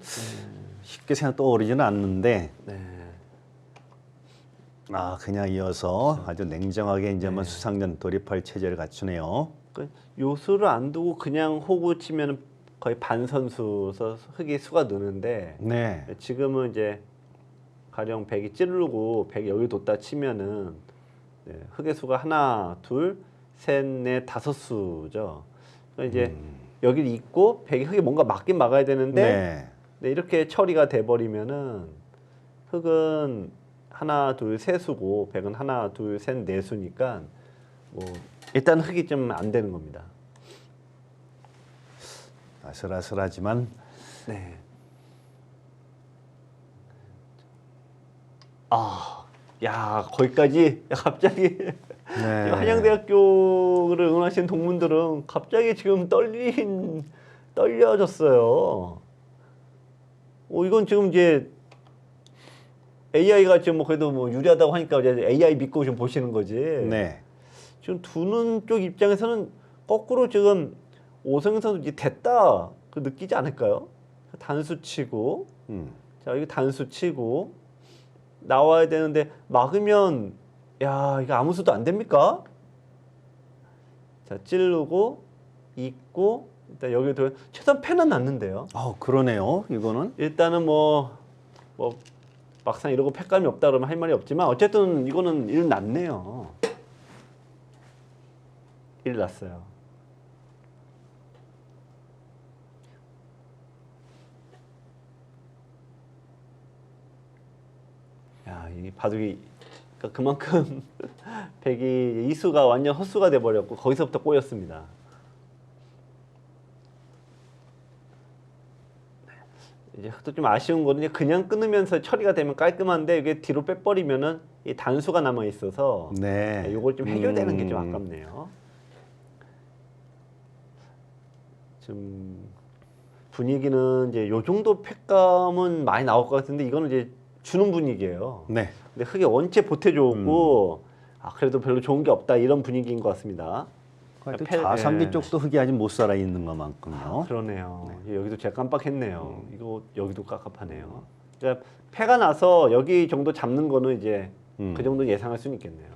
A: 쉽게 생각 떠오르지는 않는데
B: 네.
A: 아, 그냥 이어서 아주 냉정하게 이제 한번 수상전 돌입할 체제를 갖추네요.
B: 그 요수를 안 두고 그냥 호구 치면 거의 반선수서 흙의 수가 느는데
A: 네.
B: 지금은 이제 가령 백이 찌르고 백이 여기 뒀다 치면은 네, 흙의 수가 하나, 둘, 셋, 넷, 다섯 수죠. 그러니까 이제 여기 있고 백이 흙에 뭔가 막긴 막아야 되는데
A: 네.
B: 네, 이렇게 처리가 돼 버리면은 흙은 하나, 둘, 세 수고 백은 하나, 둘, 셋, 네 수니까 뭐 일단 흙이 좀 안 되는 겁니다.
A: 아슬아슬하지만
B: 네. 아, 야 거기까지 갑자기
A: 네.
B: 한양대학교를 응원하시는 동문들은 갑자기 지금 떨려졌어요. 이건 지금 이제 AI가 지금 뭐 그래도 뭐 유리하다고 하니까 이제 AI 믿고 좀 보시는 거지.
A: 네.
B: 지금 두는 쪽 입장에서는 거꾸로 지금 오성현 선수 이제 됐다 그 느끼지 않을까요? 단수 치고 자 여기 단수 치고 나와야 되는데 막으면 야 이거 아무 수도 안 됩니까? 자 찌르고 있고 일단 여기도 최소한 패는 났는데요.
A: 아, 그러네요. 이거는
B: 일단은 뭐 막상 이러고 패감이 없다 그러면 할 말이 없지만 어쨌든 이거는 일 났네요. 일 났어요. 야, 이 바둑이 그러니까 그만큼 백이 이수가 완전 헛수가 돼 버렸고 거기서부터 꼬였습니다. 이제 또 좀 아쉬운 거는 그냥 끊으면서 처리가 되면 깔끔한데 이게 뒤로 빼버리면은 이 단수가 남아 있어서
A: 네.
B: 이걸 좀 해결되는 게 좀 아깝네요. 좀 분위기는 이제 요 정도 팩감은 많이 나올 것 같은데 이거는 이제 주는 분위기예요.
A: 네.
B: 근데 흙이 원체 보태줬고 아 그래도 별로 좋은 게 없다 이런 분위기인 것 같습니다.
A: 좌상기
B: 예.
A: 쪽도 흙이 아직 못 살아 있는 것만큼요.
B: 아, 그러네요. 여기도 제가 깜빡했네요. 이거 여기도 깝깝하네요. 그러니까 패가 나서 여기 정도 잡는 거는 이제 그 정도 예상할 수는 있겠네요.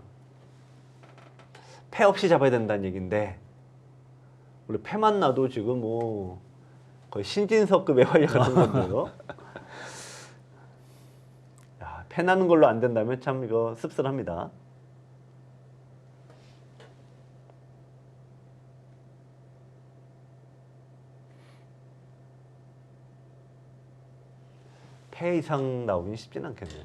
B: 패 없이 잡아야 된다는 얘기인데 원래 패만 나도 지금 뭐 거의 신진서급의 활약을 한 건데요. 야, 패 나는 걸로 안 된다면 참 이거 씁쓸합니다. 패 이상 나오긴 쉽진 않겠네요.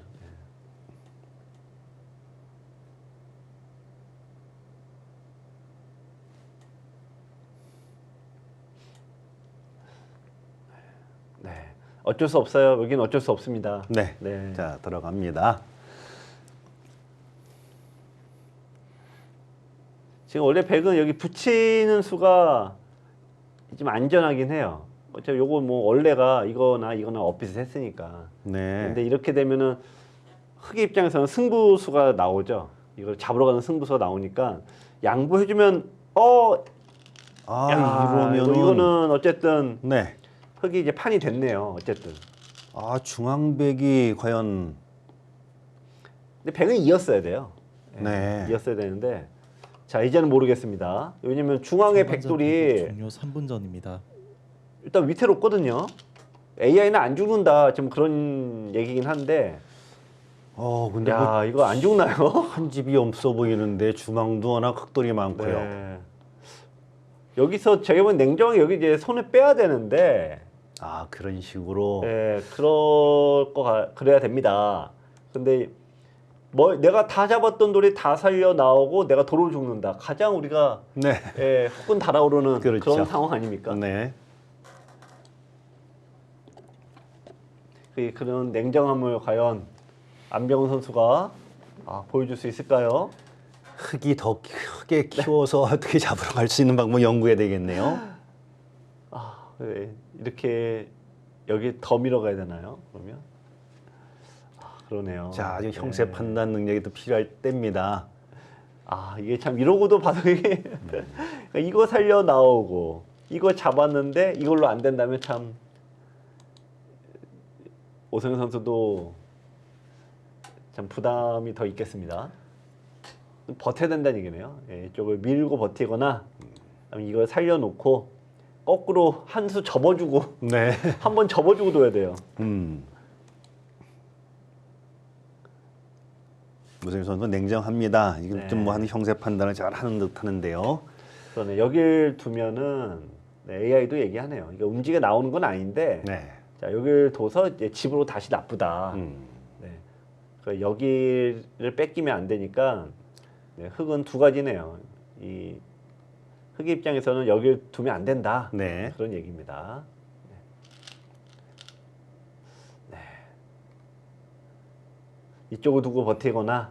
B: 네. 어쩔 수 없어요. 여기는 어쩔 수 없습니다.
A: 네.
B: 네.
A: 자, 들어갑니다.
B: 지금 원래 백은 여기 붙이는 수가 좀 안전하긴 해요. 어차피 요거 뭐 원래가 이거나 엇빛을 했으니까.
A: 네.
B: 근데 이렇게 되면은 흑의 입장에서는 승부수가 나오죠. 이걸 잡으러 가는 승부수가 나오니까 양보해주면
A: 아,
B: 야,
A: 이러면은
B: 이거는 어쨌든
A: 네.
B: 흑이 이제 판이 됐네요. 어쨌든.
A: 아, 중앙백이 과연
B: 근데 백은 이었어야 돼요. 예,
A: 네.
B: 이었어야 되는데 자 이제는 모르겠습니다. 왜냐면 중앙의 백돌이
C: 종료 3분 전입니다.
B: 일단 위태롭거든요. AI는 안 죽는다. 좀 그런 얘기긴 한데
A: 근데 뭐
B: 야 이거 안 죽나요?
A: 한 집이 없어 보이는데 중앙도 워낙 흑돌이 많고요.
B: 네. 여기서 제가 보면 냉정하게 여기 이제 손을 빼야 되는데
A: 아, 그런 식으로
B: 예, 그래야 됩니다. 근데 뭐 내가 다 잡았던 돌이 다 살려 나오고 내가 돌을 죽는다. 가장 우리가
A: 네.
B: 예, 후끈 달아오르는
A: 그렇죠.
B: 그런 상황 아닙니까?
A: 네.
B: 그런 냉정함을 과연 안병훈 선수가 보여줄 수 있을까요?
A: 흙이 더 크게 키워서 어떻게 잡으러 갈 수 있는 방법 연구해야 되겠네요.
B: 네, 이렇게 여기 더 밀어가야 되나요? 그러면 그러네요.
A: 자, 아주 형세 판단 능력이 또 필요할 때입니다.
B: 이게 참 이러고도 봐도 이게 이거 살려 나오고 이거 잡았는데 이걸로 안 된다면 참 오성현 선수도 참 부담이 더 있겠습니다. 버텨야 된다는 얘기네요. 이쪽을 밀고 버티거나 아니면 이걸 살려놓고 거꾸로 한 수 접어주고
A: 네.
B: 한 번 접어주고 둬야 돼요.
A: 무승희 선수 냉정합니다. 이게
B: 네.
A: 좀 뭐 하는 형세 판단을 잘 하는 듯 하는데요.
B: 그러네. 여길 두면은 AI도 얘기하네요. 이게 움직여 나오는 건 아닌데
A: 네.
B: 자 여길 둬서 이제 집으로 다시 나쁘다. 네. 그러니까 여기를 뺏기면 안 되니까 흙은 두 가지네요. 이 흙 입장에서는 여길 두면 안 된다.
A: 네.
B: 그런 얘기입니다. 네. 이쪽을 두고 버티거나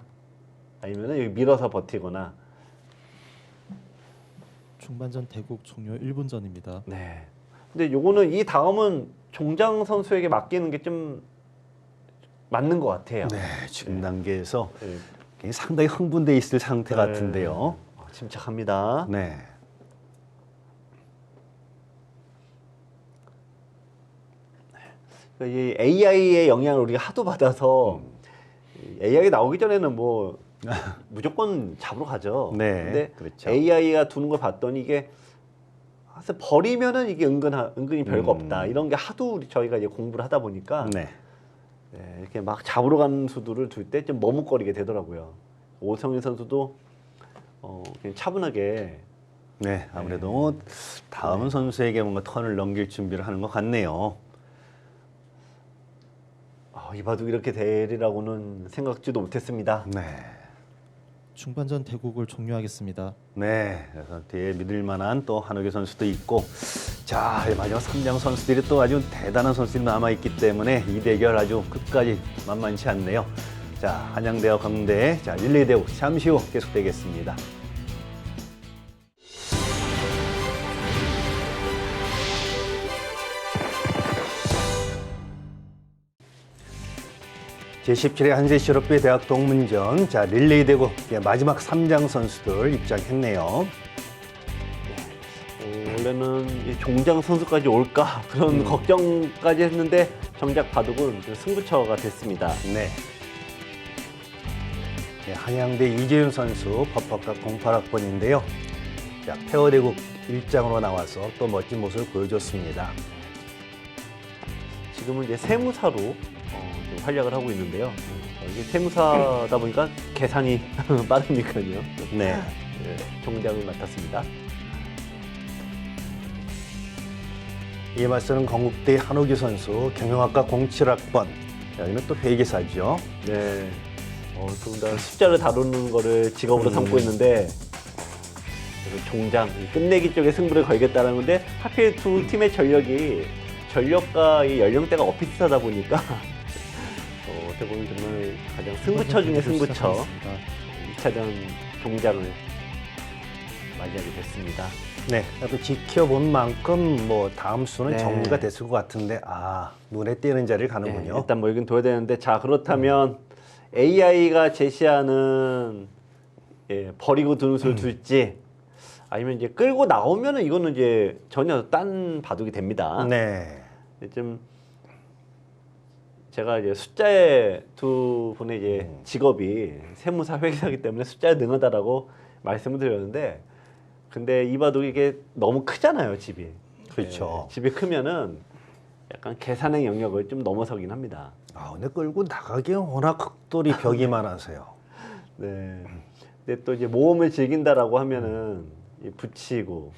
B: 아니면은 여기 밀어서 버티거나.
C: 중반전 대국 종료 1분 전입니다.
B: 네. 근데 요거는 이 다음은 종장 선수에게 맡기는 게 좀 맞는 것 같아요.
A: 네. 지금 단계에서
B: 네.
A: 굉장히 상당히 흥분돼 있을 상태 같은데요.
B: 침착합니다.
A: 네.
B: 이 AI의 영향을 우리가 하도 받아서 AI 나오기 전에는 뭐 무조건 잡으러 가죠.
A: 네,
B: 근데
A: 그렇죠.
B: AI가 두는 걸 봤더니 이게 사실 버리면은 이게 은근히 별거 없다. 이런 게 하도 저희가 이제 공부를 하다 보니까
A: 네.
B: 이렇게 막 잡으러 가는 수들을 둘 때 좀 머뭇거리게 되더라고요. 오성일 선수도 그냥 차분하게
A: 네. 아무래도 다음 선수에게 뭔가 턴을 넘길 준비를 하는 것 같네요.
B: 이 바둑 이렇게 되리라고는 생각지도 못했습니다.
A: 네.
C: 중반전 대국을 종료하겠습니다.
A: 네. 그래서 뒤에 믿을 만한 또 한옥의 선수도 있고, 자, 마지막 3장 선수들이 또 아주 대단한 선수들이 남아있기 때문에 이 대결 아주 끝까지 만만치 않네요. 자, 한양대와 광대, 자, 릴레이 대국 잠시 후 계속되겠습니다. 제17회 한세시럽배 대학 동문전, 자, 릴레이 대국 마지막 3장 선수들 입장했네요.
B: 원래는 이 종장 선수까지 올까 그런 걱정까지 했는데 정작 바둑은 승부처가 됐습니다.
A: 네. 네, 한양대 이재윤 선수 법학과 08학번인데요. 자, 페어대국 1장으로 나와서 또 멋진 모습을 보여줬습니다.
B: 지금은 이제 세무사로 좀 활약을 하고 있는데요. 이게 세무사다 보니까 계산이 빠르니까요.
A: 네.
B: 종장을 맡았습니다.
A: 이에 맞서는 건국대 한호규 선수 경영학과 07학번. 자, 여기는 또 회계사죠.
B: 네. 두 다 숫자를 다루는 거를 직업으로 삼고 있는데 그래서 종장, 끝내기 쪽에 승부를 걸겠다는 건데 하필 두 팀의 전력과 이 연령대가 엇비슷하다 보니까 어떻게 보면 정말 가장 승부처 중에 승부처 2차전 종장을 맞이하게 됐습니다.
A: 네. 또 지켜본 만큼 뭐 다음 수는
B: 네.
A: 정리가 됐을 것 같은데 눈에 띄는 자리를
B: 네,
A: 가는군요.
B: 일단 뭐 여긴 둬야 되는데 자 그렇다면 AI가 제시하는 버리고 두는 수를 둘지 아니면 이제 끌고 나오면은 이거는 이제 전혀 딴 바둑이 됩니다.
A: 네.
B: 좀 제가 이제 숫자에 두 분의 이제 직업이 세무사 회계사이기 때문에 숫자에 능하다라고 말씀을 드렸는데 근데 이 바둑이 이게 너무 크잖아요, 집이.
A: 그렇죠.
B: 집이 크면은 약간 계산의 영역을 좀 넘어서긴 합니다.
A: 근데 끌고 나가기엔 워낙 극돌이 벽이 많아서요.
B: 네. 근데 또 이제 모험을 즐긴다라고 하면은 이 붙이고,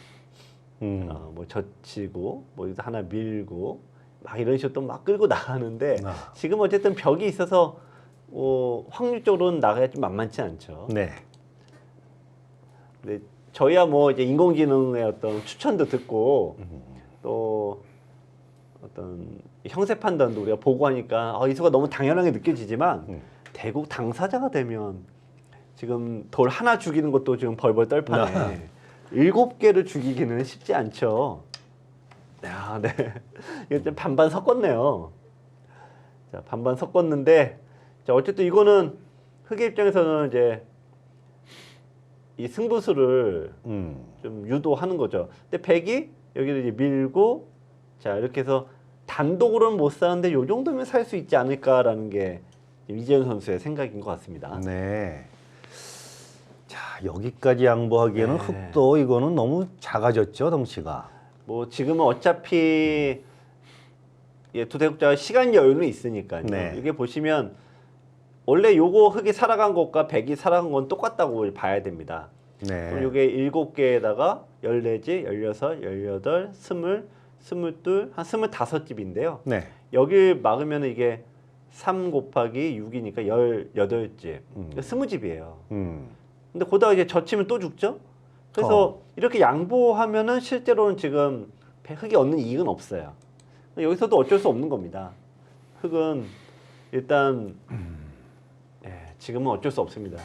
B: 뭐 젖히고, 뭐 여기서 하나 밀고, 막 이런 식으로 또 막 끌고 나가는데 지금 어쨌든 벽이 있어서 확률적으로는 나가야 좀 만만치 않죠.
A: 네.
B: 근데 저희야 뭐 이제 인공지능의 어떤 추천도 듣고 또 어떤 형세 판단도 우리가 보고 하니까 이 수가 너무 당연하게 느껴지지만 대국 당사자가 되면 지금 돌 하나 죽이는 것도 지금 벌벌 떨판에 7개를 죽이기는 쉽지 않죠. 야, 네. 이거 좀 반반 섞었네요. 자, 반반 섞었는데, 자, 어쨌든 이거는 흑의 입장에서는 이제 이 승부수를 좀 유도하는 거죠. 근데 백이 여기를 이제 밀고, 자, 이렇게 해서 단독으로는 못 사는데 요 정도면 살 수 있지 않을까라는 게 이재현 선수의 생각인 것 같습니다.
A: 네. 자, 여기까지 양보하기에는
B: 네.
A: 흑도 이거는 너무 작아졌죠, 덩치가.
B: 뭐 지금은 어차피 두 대국자가 시간 여유는 있으니까요.
A: 네.
B: 이게 보시면 원래 요거 흑이 살아간 것과 백이 살아간 건 똑같다고 봐야 됩니다.
A: 네.
B: 그럼 요게 7개에다가 14지, 16, 18, 20, 22, 한 25집인데요.
A: 네.
B: 여기 막으면 이게 3 곱하기 6이니까 18집. 20집이에요. 근데 거기다가 이제 젖히면 또 죽죠? 그래서 이렇게 양보하면은 실제로는 지금 흑이 얻는 이익은 없어요. 여기서도 어쩔 수 없는 겁니다. 흑은 일단 지금은 어쩔 수 없습니다.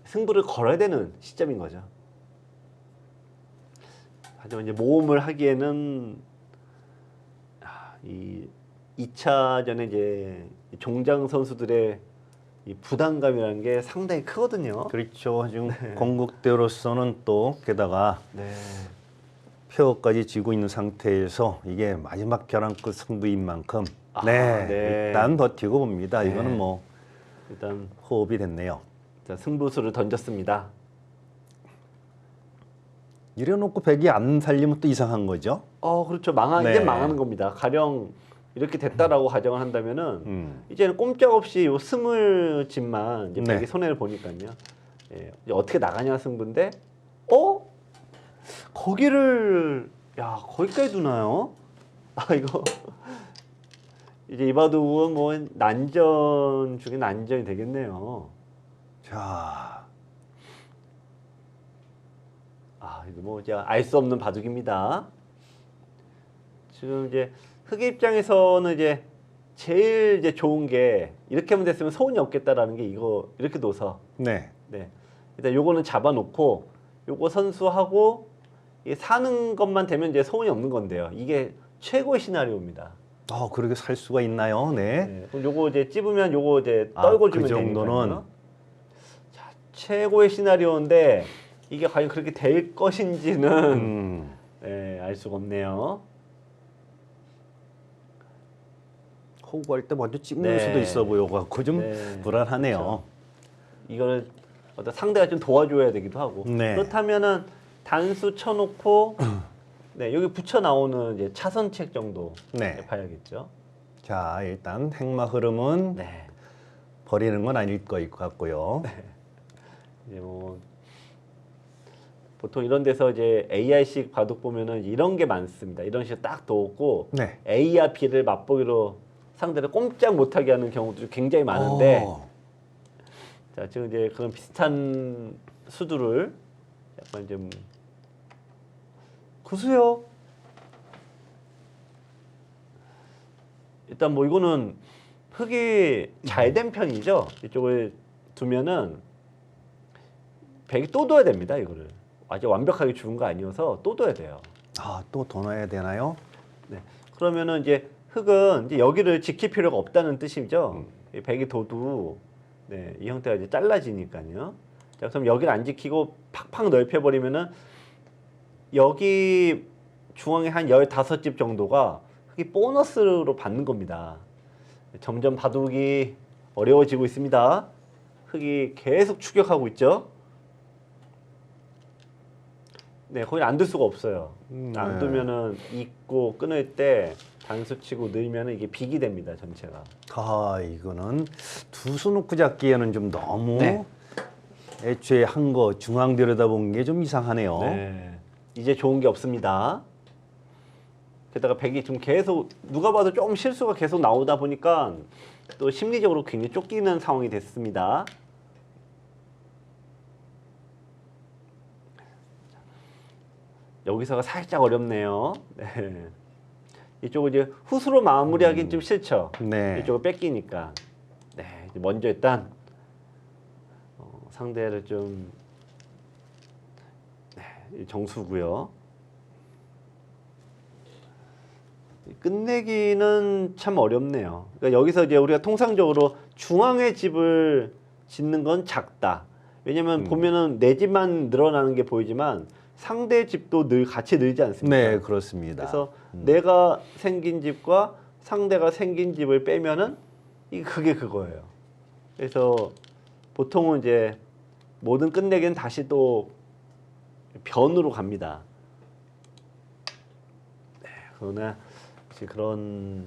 B: 승부를 걸어야 되는 시점인 거죠. 하지만 이제 모험을 하기에는 이 2차전에 이제 종장 선수들의 이 부담감이라는 게 상당히 크거든요.
A: 그렇죠. 지금 건국대로서는 또 게다가
B: 네.
A: 폐허까지 지고 있는 상태에서 이게 마지막 벼랑 끝 승부인 만큼
B: 네.
A: 일단 버티고 봅니다.
B: 네.
A: 이거는 뭐
B: 일단
A: 호흡이 됐네요.
B: 자, 승부수를 던졌습니다.
A: 이래놓고 백이 안 살리면 또 이상한 거죠.
B: 그렇죠.
A: 네.
B: 이제 망하는 겁니다. 가령 이렇게 됐다라고 가정을 한다면은 이제는 꼼짝없이 요 20집만 이제
A: 네.
B: 백이 손해를 보니까요. 이제 어떻게 나가냐 승부인데, 거기를 거기까지 두나요? 이거 이제 이바둑은 뭐 난전 중에 난전이 되겠네요.
A: 자,
B: 이거 뭐 제가 알 수 없는 바둑입니다. 지금 이제 흑의 입장에서는 이제 제일 이제 좋은 게 이렇게 하면 됐으면 소운이 없겠다라는 게 이거 이렇게 둬서
A: 네.
B: 일단 요거는 잡아놓고 요거 선수하고 이게 사는 것만 되면 이제 소운이 없는 건데요. 이게 최고의 시나리오입니다.
A: 그렇게 살 수가 있나요? 네.
B: 그럼 요거 이제 찝으면 요거 이제 떨궈 주면
A: 그 정도는
B: 되니까요. 자, 최고의 시나리오인데 이게 과연 그렇게 될 것인지는 알 수가 없네요.
A: 호구할 때 먼저 찍는
B: 네.
A: 수도 있어 보여갖고 좀 불안하네요.
B: 그렇죠. 이거를 어떤 상대가 좀 도와줘야 되기도 하고.
A: 네.
B: 그렇다면은 단수 쳐놓고 여기 붙여 나오는 이제 차선책 정도 봐야겠죠.
A: 자, 일단 행마 흐름은
B: 네.
A: 버리는 건 아닐 것 같고요.
B: 이제 뭐 보통 이런 데서 이제 AI식 바둑 보면은 이런 게 많습니다. 이런 식으로 딱 놓고
A: 네.
B: A와 B를 맛보기로 상대를 꼼짝 못하게 하는 경우도 굉장히 많은데, 자 지금 이제 그런 비슷한 수두를 약간 좀 구수요. 일단 뭐 이거는 흑이 잘 된 편이죠. 이쪽을 두면은 백이 또 둬야 됩니다. 이거를 아직 완벽하게 죽은 거 아니어서 또 둬야 돼요.
A: 또 더 넣어야 되나요?
B: 네. 그러면은 이제 흑은 이제 여기를 지킬 필요가 없다는 뜻이죠. 이 백이 둬도 이 형태가 이제 잘라지니까요. 자, 그럼 여기를 안 지키고 팍팍 넓혀버리면은 여기 중앙에 한 15집 정도가 흑이 보너스로 받는 겁니다. 점점 바둑이 어려워지고 있습니다. 흑이 계속 추격하고 있죠. 거기 안 둘 수가 없어요. 안 두면은 잇고 끊을 때 단수 치고 늘면은 이게 빅이 됩니다, 전체가.
A: 이거는 두 수 놓고 잡기에는 좀 너무 애초에 한 거 중앙 들여다본 게 좀 이상하네요.
B: 이제 좋은 게 없습니다. 게다가 백이 좀 계속 누가 봐도 좀 실수가 계속 나오다 보니까 또 심리적으로 굉장히 쫓기는 상황이 됐습니다. 여기서가 살짝 어렵네요. 이쪽을 이제 후수로 마무리하기는 좀 싫죠.
A: 네.
B: 이쪽을 뺏기니까. 네, 이제 먼저 일단 상대를 좀 정수고요. 끝내기는 참 어렵네요. 그러니까 여기서 이제 우리가 통상적으로 중앙에 집을 짓는 건 작다. 왜냐면 보면은 내 집만 늘어나는 게 보이지만 상대 집도 늘 같이 늘지 않습니까?
A: 네, 그렇습니다.
B: 그래서 내가 생긴 집과 상대가 생긴 집을 빼면은 그게 그거예요. 그래서 보통은 이제 모든 끝내기는 다시 또 변으로 갑니다. 네, 그러나 그런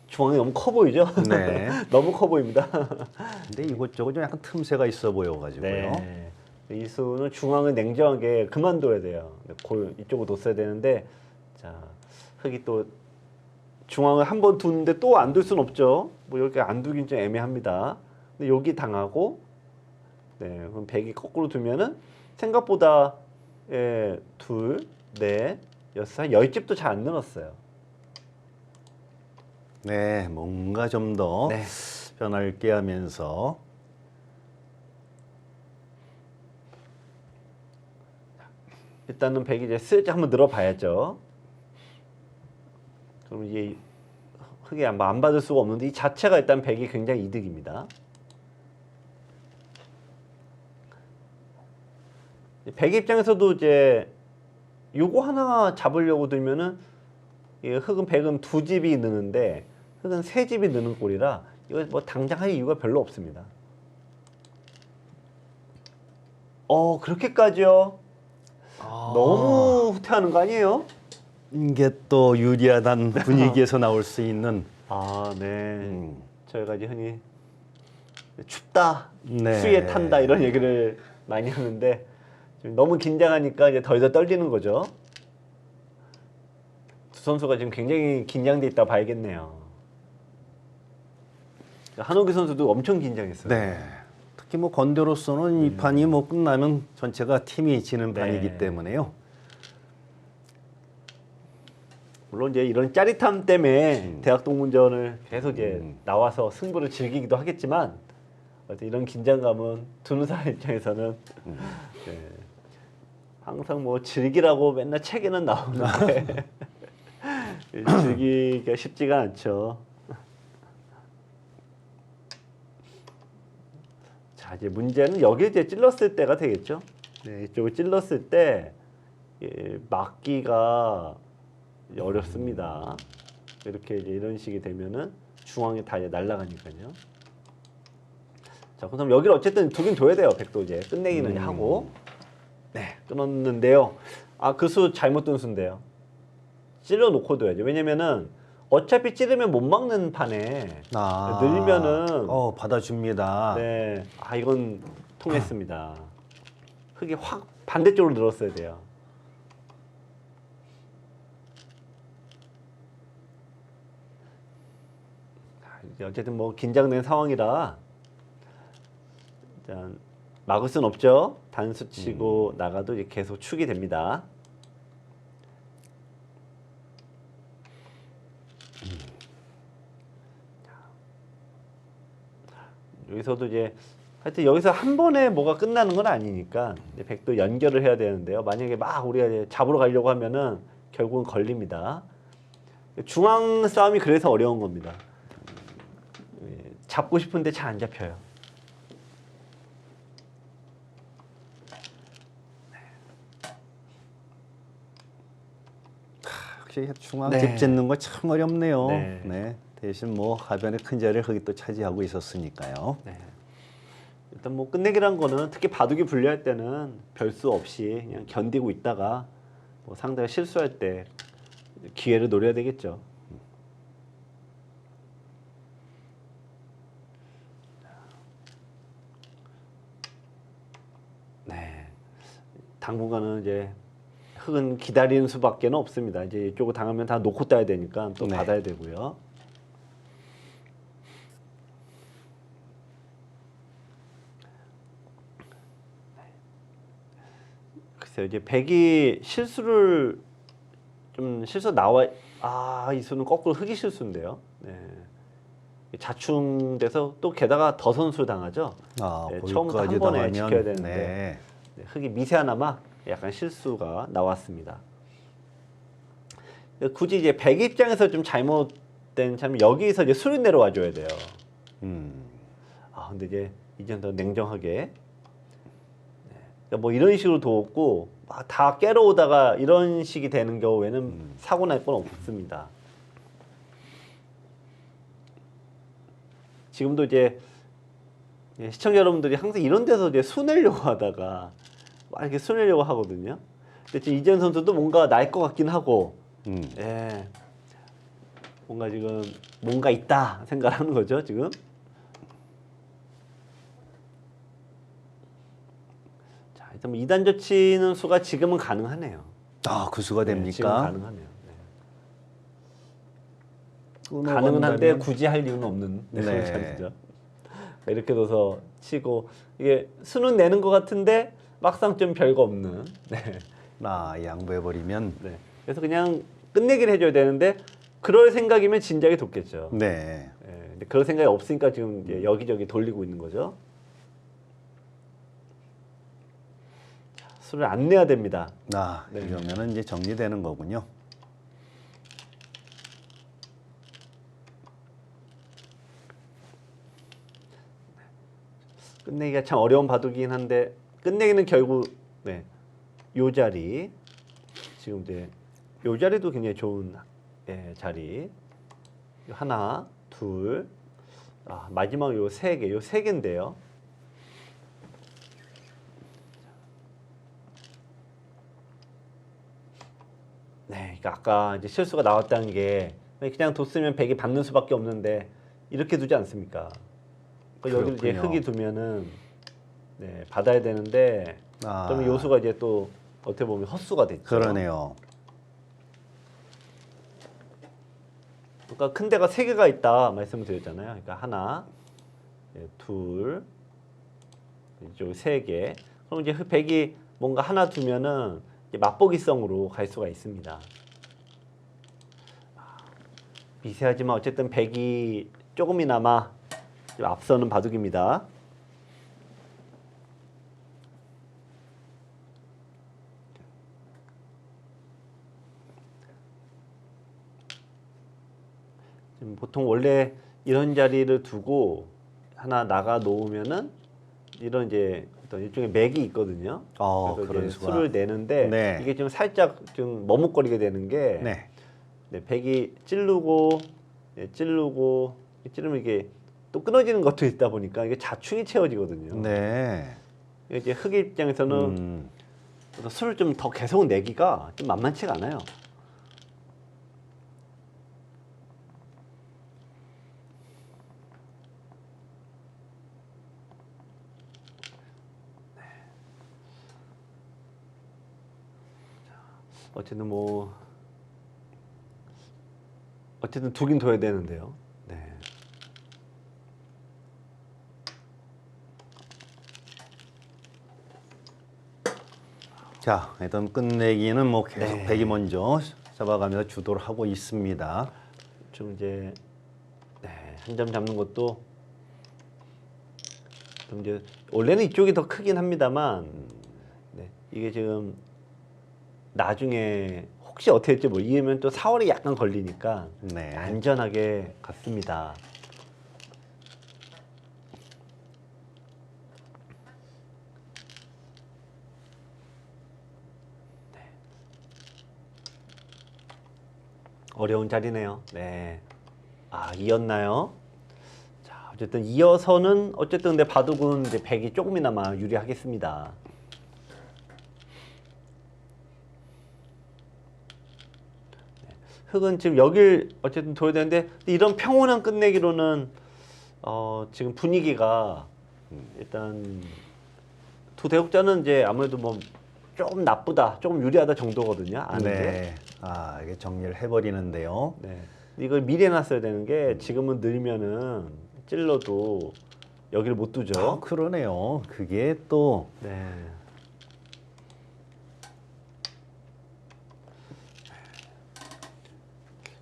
B: 중앙이 너무 커 보이죠?
A: 네.
B: 너무 커 보입니다.
A: 근데 이곳저곳 좀 약간 틈새가 있어 보여가지고요.
B: 네. 이수는 중앙을 냉정하게 그만둬야 돼요. 이쪽으로 뒀어야 되는데, 자, 흙이 또 중앙을 한 번 두는데 또 안 둘 순 없죠. 뭐 여기 안 두긴 좀 애매합니다. 근데 여기 당하고, 네, 그럼 백이 거꾸로 두면은 생각보다 둘, 넷, 여섯, 한 10집도 잘 안 늘었어요.
A: 네, 뭔가 좀 더
B: 네.
A: 변화를 있게 하면서
B: 일단은 백이 이제 슬쩍 한번 늘어봐야죠. 그럼 이게 흙이 안 받을 수가 없는데 이 자체가 일단 백이 굉장히 이득입니다. 백 입장에서도 이제 요거 하나 잡으려고 들면은 흙은 백은 두 집이 느는데 흙은 세 집이 느는 꼴이라 이거 뭐 당장 할 이유가 별로 없습니다. 그렇게까지요? 너무 후퇴하는 거 아니에요?
A: 이게 또 유리하단 분위기에서 나올 수 있는
B: 네. 저희가 이제 흔히 춥다,
A: 네.
B: 수위에 탄다 이런 얘기를 많이 하는데 지금 너무 긴장하니까 이제 더 이상 떨리는 거죠. 두 선수가 지금 굉장히 긴장돼 있다 봐야겠네요. 한호기 선수도 엄청 긴장했어요.
A: 네. 특히 뭐 건대로서는 이 판이 뭐 끝나면 전체가 팀이 지는
B: 네.
A: 판이기 때문에요.
B: 물론 이제 이런 짜릿함 때문에 대학 동문전을 계속 이제 나와서 승부를 즐기기도 하겠지만 어쨌든 이런 긴장감은 두는 사람 입장에서는 네, 항상 뭐 즐기라고 맨날 책에는 나오는데 즐기기가 쉽지가 않죠. 자, 이제 문제는 여기 이제 찔렀을 때가 되겠죠. 네, 이쪽을 찔렀을 때 막기가 어렵습니다. 이렇게 이제 이런 식이 되면은 중앙에 다 이제 날아가니까요. 자, 그럼 여기를 어쨌든 두긴 둬야 돼요. 백도 이제 끝내기는 하고. 네, 끊었는데요. 그 수 잘못 둔 수인데요. 찔러 놓고 둬야죠. 왜냐면은 어차피 찌르면 못 막는 판에 늘면은
A: 받아줍니다.
B: 네, 이건 통했습니다. 흙이 확 반대쪽으로 늘었어야 돼요. 어쨌든 뭐 긴장된 상황이라 일단 막을 순 없죠. 단수 치고 나가도 이제 계속 축이 됩니다. 여기서도 이제 하여튼 여기서 한 번에 뭐가 끝나는 건 아니니까 이제 백도 연결을 해야 되는데요. 만약에 막 우리가 이제 잡으러 가려고 하면은 결국은 걸립니다. 중앙 싸움이 그래서 어려운 겁니다. 잡고 싶은데 잘 안 잡혀요.
A: 역시 중앙
B: 네.
A: 집 짓는 거 참 어렵네요.
B: 네.
A: 네. 대신 뭐 하변의 큰 자리를 거기 또 차지하고 있었으니까요.
B: 네. 일단 뭐 끝내기란 거는 특히 바둑이 불리할 때는 별수 없이 그냥 견디고 있다가 뭐 상대가 실수할 때 기회를 노려야 되겠죠. 네. 당분간은 이제 흙은 기다리는 수밖에 없습니다. 이제 이쪽을 당하면 다 놓고 따야 되니까 또
A: 네.
B: 받아야 되고요. 글쎄요, 이제 백이 실수를 좀 실수 나와. 이 수는 거꾸로 흑이 실수인데요. 네. 자충돼서 또 게다가 더 선수 당하죠. 네, 처음부터 한
A: 볼까지
B: 번에
A: 당하면,
B: 지켜야 되는데
A: 네.
B: 네, 흑이 미세하나마 약간 실수가 나왔습니다. 굳이 이제 백 입장에서 좀 잘못된 참 여기서 이제 수를 내려와 줘야 돼요. 근데 이제는 더 냉정하게 그러니까 뭐 이런 식으로 뒀고 막 다 깨러 오다가 이런 식이 되는 경우에는 사고 날 건 없습니다. 지금도 이제 시청자 여러분들이 항상 이런 데서 이제 수내려고 하다가 막 이렇게 수내려고 하거든요. 근데 지금 이재현 선수도 뭔가 날 것 같긴 하고, 예, 뭔가 지금 뭔가 있다 생각하는 거죠 지금. 자, 일단 뭐 2단 젖히는 수가 지금은 가능하네요.
A: 그 수가
B: 네,
A: 됩니까?
B: 지금 가능하네요. 가능은 한데 굳이 할 이유는 없는 자리죠. 이렇게 둬서 치고 이게 수는 내는 것 같은데 막상 좀 별거 없는. 네.
A: 양보해버리면.
B: 네. 그래서 그냥 끝내기를 해줘야 되는데 그럴 생각이면 진작에 뒀겠죠.
A: 네.
B: 네. 근데 그럴 생각이 없으니까 지금 이제 여기저기 돌리고 있는 거죠. 자, 수를 안 내야 됩니다. 네.
A: 이러면은 이제 정리되는 거군요.
B: 끝내기가 참 어려운 바둑이긴 한데 끝내기는 결국 요 자리 지금 이제 요 자리도 굉장히 좋은 자리 하나 둘 마지막 요 세 개인데요. 네, 그러니까 아까 이제 실수가 나왔다는 게 그냥 뒀으면 백이 받는 수밖에 없는데 이렇게 두지 않습니까? 여기를 이제 흙이 두면은 받아야 되는데 그러면 요수가 이제 또 어떻게 보면 헛수가 됐죠.
A: 그러네요.
B: 그러니까 큰 데가 3개가 있다 말씀을 드렸잖아요. 그러니까 하나, 둘, 이쪽 3개. 그럼 이제 백이 뭔가 하나 두면은 이제 맛보기성으로 갈 수가 있습니다. 미세하지만 어쨌든 백이 조금이나마 좀 앞서는 바둑입니다. 지금 보통 원래 이런 자리를 두고 하나 나가 놓으면은 이런 이제 어떤 일종의 맥이 있거든요. 그래서
A: 그런
B: 이제
A: 수가.
B: 수를 내는데 이게 좀 살짝 좀 머뭇거리게 되는 게 백이 찌르고 찌르면 이게 또 끊어지는 것도 있다 보니까 이게 자충이 채워지거든요. 이제 흑 입장에서는 수를 좀 더 계속 내기가 좀 만만치가 않아요. 어쨌든 두긴 둬야 되는데요.
A: 자, 일단 끝내기는 뭐 계속 백이 먼저 잡아가면서 주도를 하고 있습니다.
B: 좀 이제 한 점 잡는 것도 좀 이제 원래는 이쪽이 더 크긴 합니다만 이게 지금 나중에 혹시 어떻게 될지 뭐 이으면 또 4월이 약간 걸리니까 안전하게 갔습니다. 어려운 자리네요. 이었나요? 자, 어쨌든 이어서는 어쨌든 근데 바둑은 이제 백이 조금이나마 유리하겠습니다. 흑은 지금 여길 어쨌든 둬야 되는데 이런 평온한 끝내기로는 지금 분위기가 일단 두 대국자는 이제 아무래도 뭐 조금 나쁘다, 조금 유리하다 정도거든요. 아는데.
A: 이게 정리를 해버리는데요.
B: 이걸 미리 해놨어야 되는 게 지금은 늘면은 찔러도 여기를 못 두죠.
A: 그러네요. 그게 또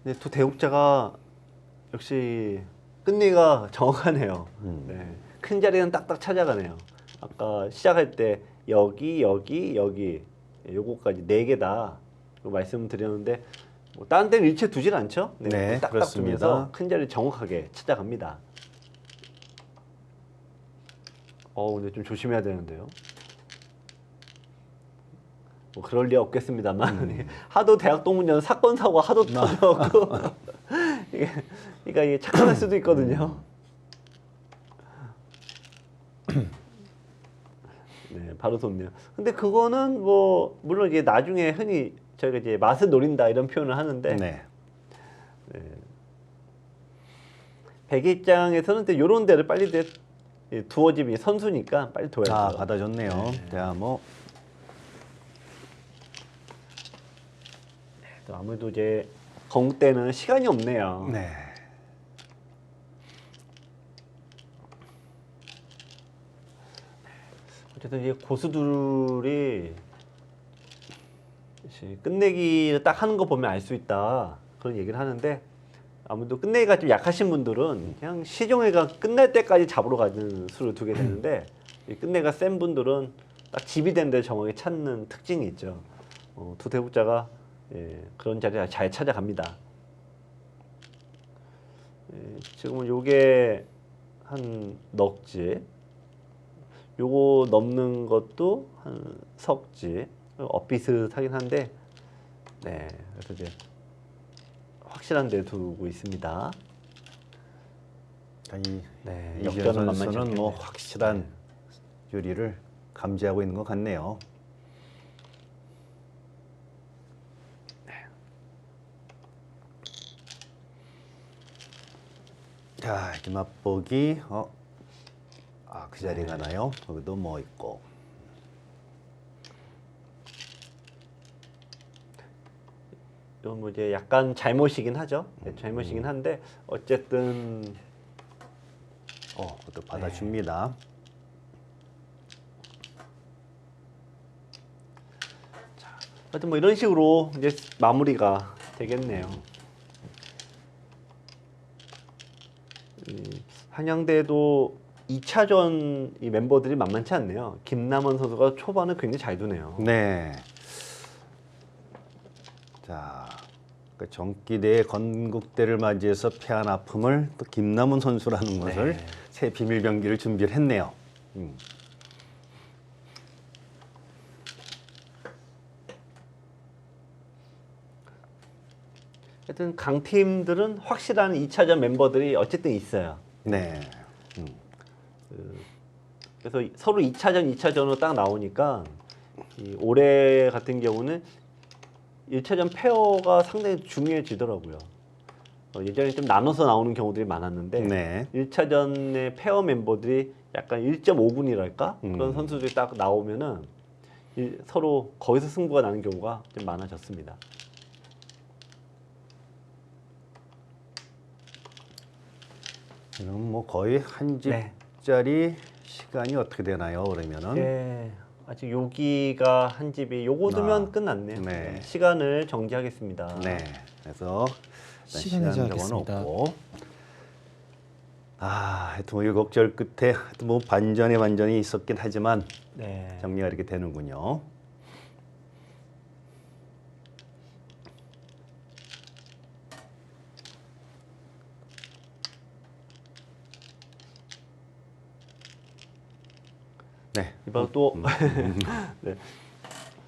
B: 근데 두 대국자가 역시 끝내가 정확하네요. 네. 큰 자리는 딱딱 찾아가네요. 아까 시작할 때 여기 요거까지 4개다 말씀드렸는데 뭐 다른 데는 일체 두질 않죠.
A: 네,
B: 딱딱
A: 그렇습니다.
B: 두면서 큰 자리 정확하게 찾아갑니다. 근데 좀 조심해야 되는데요. 뭐 그럴 리 없겠습니다만 하도 대학 동문전 사건 사고가 하도 터져갖고 이게 착각할 수도 있거든요. 네, 바로 돋네요. 근데 그거는 뭐 물론 이게 나중에 흔히 저희가 이제 맛을 노린다 이런 표현을 하는데
A: 네.
B: 백의 입장에서는 이런 데를 빨리 두어지면 선수니까 빨리 둬야죠.
A: 아, 받아줬네요.
B: 네.
A: 자, 뭐
B: 또 아무래도 이제 건국 때는 시간이 없네요.
A: 네.
B: 어쨌든 이제 고수들이 끝내기를 딱 하는 거 보면 알 수 있다 그런 얘기를 하는데 아무래도 끝내기가 좀 약하신 분들은 그냥 시종회가 끝날 때까지 잡으러 가는 수를 두게 되는데 이 끝내기가 센 분들은 딱 집이 된 데를 정확히 찾는 특징이 있죠. 두 대국자가 그런 자리를 잘 찾아갑니다. 지금은 요게 한 넉지, 요거 넘는 것도 한 석지, 엇비슷하긴 한데, 네, 그래서 이제 확실한 데 두고 있습니다. 네,
A: 이지현
B: 역전은 만만치
A: 선수는 뭐
B: 않겠네요.
A: 확실한 요리를 감지하고 있는 것 같네요. 자, 이렇게 맛보기. 그 자리 가나요? 거기도 뭐 있고.
B: 이건 뭐 이제 약간 잘못이긴 하죠. 네, 잘못이긴 한데 어쨌든
A: 그것도 받아줍니다.
B: 하여튼 뭐 이런 식으로 이제 마무리가 되겠네요. 한양대도 2차전 이 멤버들이 만만치 않네요. 김남원 선수가 초반을 굉장히 잘 두네요.
A: 네. 자, 그 정기대 건국대를 맞이해서 패한 아픔을 또 김남훈 선수라는 것을 새 비밀 병기를 준비를 했네요.
B: 하여튼 강팀들은 확실한 2차전 멤버들이 어쨌든 있어요.
A: 네.
B: 그래서 서로 2차전으로 딱 나오니까 올해 같은 경우는 1차전 페어가 상당히 중요해지더라고요. 예전에 좀 나눠서 나오는 경우들이 많았는데
A: 네.
B: 1차전의 페어 멤버들이 약간 1.5군이랄까? 그런 선수들이 딱 나오면은 서로 거기서 승부가 나는 경우가 좀 많아졌습니다.
A: 그럼 뭐 거의 한
B: 네.
A: 집짜리 시간이 어떻게 되나요? 그러면은
B: 네, 아직 여기가 한 집이 요거 두면 끝났네요.
A: 네.
B: 네, 시간을 정지하겠습니다.
A: 네. 그래서 일단
C: 시간을
A: 시간
C: 정하겠습니다.
A: 적어놓고 하여튼 뭐 일곡절 끝에 하여튼 뭐 반전의 반전이 있었긴 하지만
B: 네.
A: 정리가 이렇게 되는군요. 네.
B: 이번 또 네.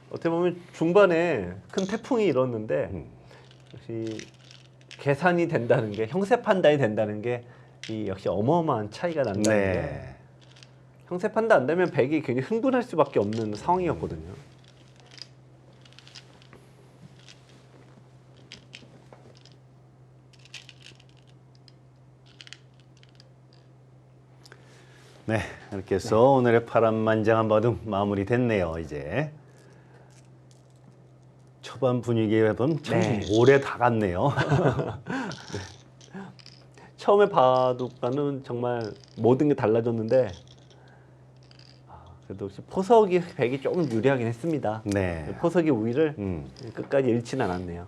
B: 어떻게 보면 중반에 큰 태풍이 일었는데 역시 계산이 된다는 게 형세 판단이 된다는 게 이 역시 어마어마한 차이가 난다는 게
A: 네.
B: 형세 판단 안 되면 백이 굉장히 흥분할 수밖에 없는 상황이었거든요.
A: 네, 이렇게 해서 오늘의 파란만장한 바둑 마무리됐네요. 이제 초반 분위기에 보면 참
B: 네.
A: 오래 다 갔네요.
B: 처음에 바둑과는 정말 모든 게 달라졌는데 그래도 역시 포석이 백이 조금 유리하긴 했습니다.
A: 네.
B: 포석의 우위를
A: 음.
B: 끝까지 잃지는 않았네요.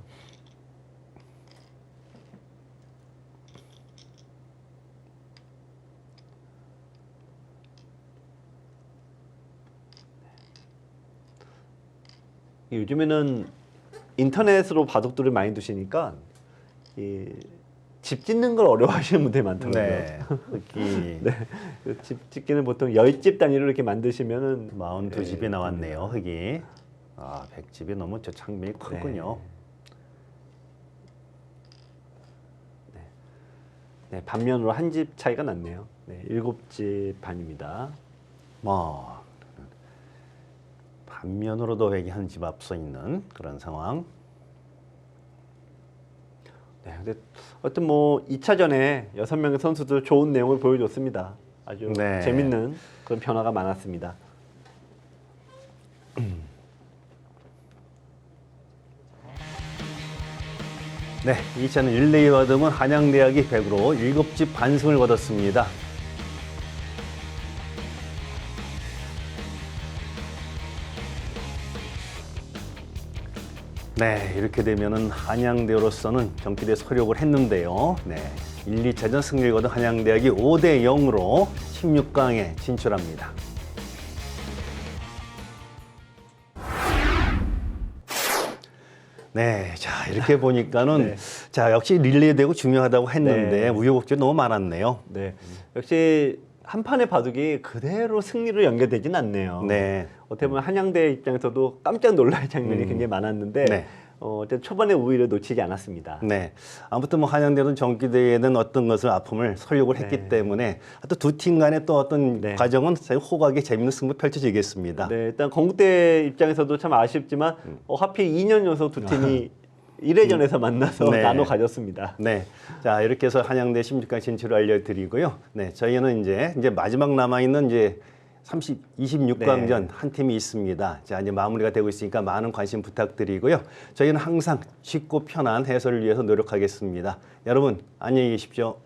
B: 요즘에는 인터넷으로 바둑들을 많이 두시니까 집 짓는 걸 어려워하시는 분들이 많더라고요.
A: 네. 흑이
B: 네. 집 짓기는 보통 10집 단위로 이렇게 만드시면은
A: 42집이 나왔네요. 흑이. 아, 100집이 너무 저 창면이 크군요.
B: 네, 반면으로 한 집 차이가 났네요. 네, 7집 반입니다.
A: 뭐 반면으로도 획이 한 집 앞서 있는 그런 상황.
B: 네, 근데 어떤 뭐 2차전에 6명의 선수들 좋은 내용을 보여줬습니다. 아주
A: 네.
B: 재밌는 그런 변화가 많았습니다.
A: 네, 2차는 릴레이 바둑은 한양대학이 100으로 7집 반승을 거뒀습니다. 네, 이렇게 되면은 한양대로서는 경기대 서력을 했는데요. 네, 1, 2차전 승리를 거둔 한양대학이 5대 0으로 16강에 진출합니다. 네, 자 이렇게 보니까는
B: 네.
A: 자 역시 릴레이 대고 중요하다고 했는데
B: 네.
A: 우여곡절이 너무 많았네요.
B: 네, 역시 한 판의 바둑이 그대로 승리로 연결되진 않네요.
A: 네.
B: 어떻게 보면 한양대 입장에서도 깜짝 놀랄 장면이 굉장히 많았는데
A: 네.
B: 어쨌든 초반에 우위를 놓치지 않았습니다.
A: 네. 아무튼 뭐 한양대는 정기대회는 어떤 것을 아픔을 설력을 했기 때문에 또 두 팀 간의 또 어떤
B: 네.
A: 과정은 사실 호각의 재밌는 승부 펼쳐지겠습니다.
B: 네, 일단 건국대 입장에서도 참 아쉽지만 하필 2년 연속 두 팀이 1회전에서 만나서
A: 네.
B: 나눠 가졌습니다.
A: 네. 자, 이렇게 해서 한양대 16강 진출을 알려드리고요. 네. 저희는 이제 마지막 남아있는 이제 26강전
B: 네.
A: 한 팀이 있습니다. 자, 이제 마무리가 되고 있으니까 많은 관심 부탁드리고요. 저희는 항상 쉽고 편한 해설을 위해서 노력하겠습니다. 여러분, 안녕히 계십시오.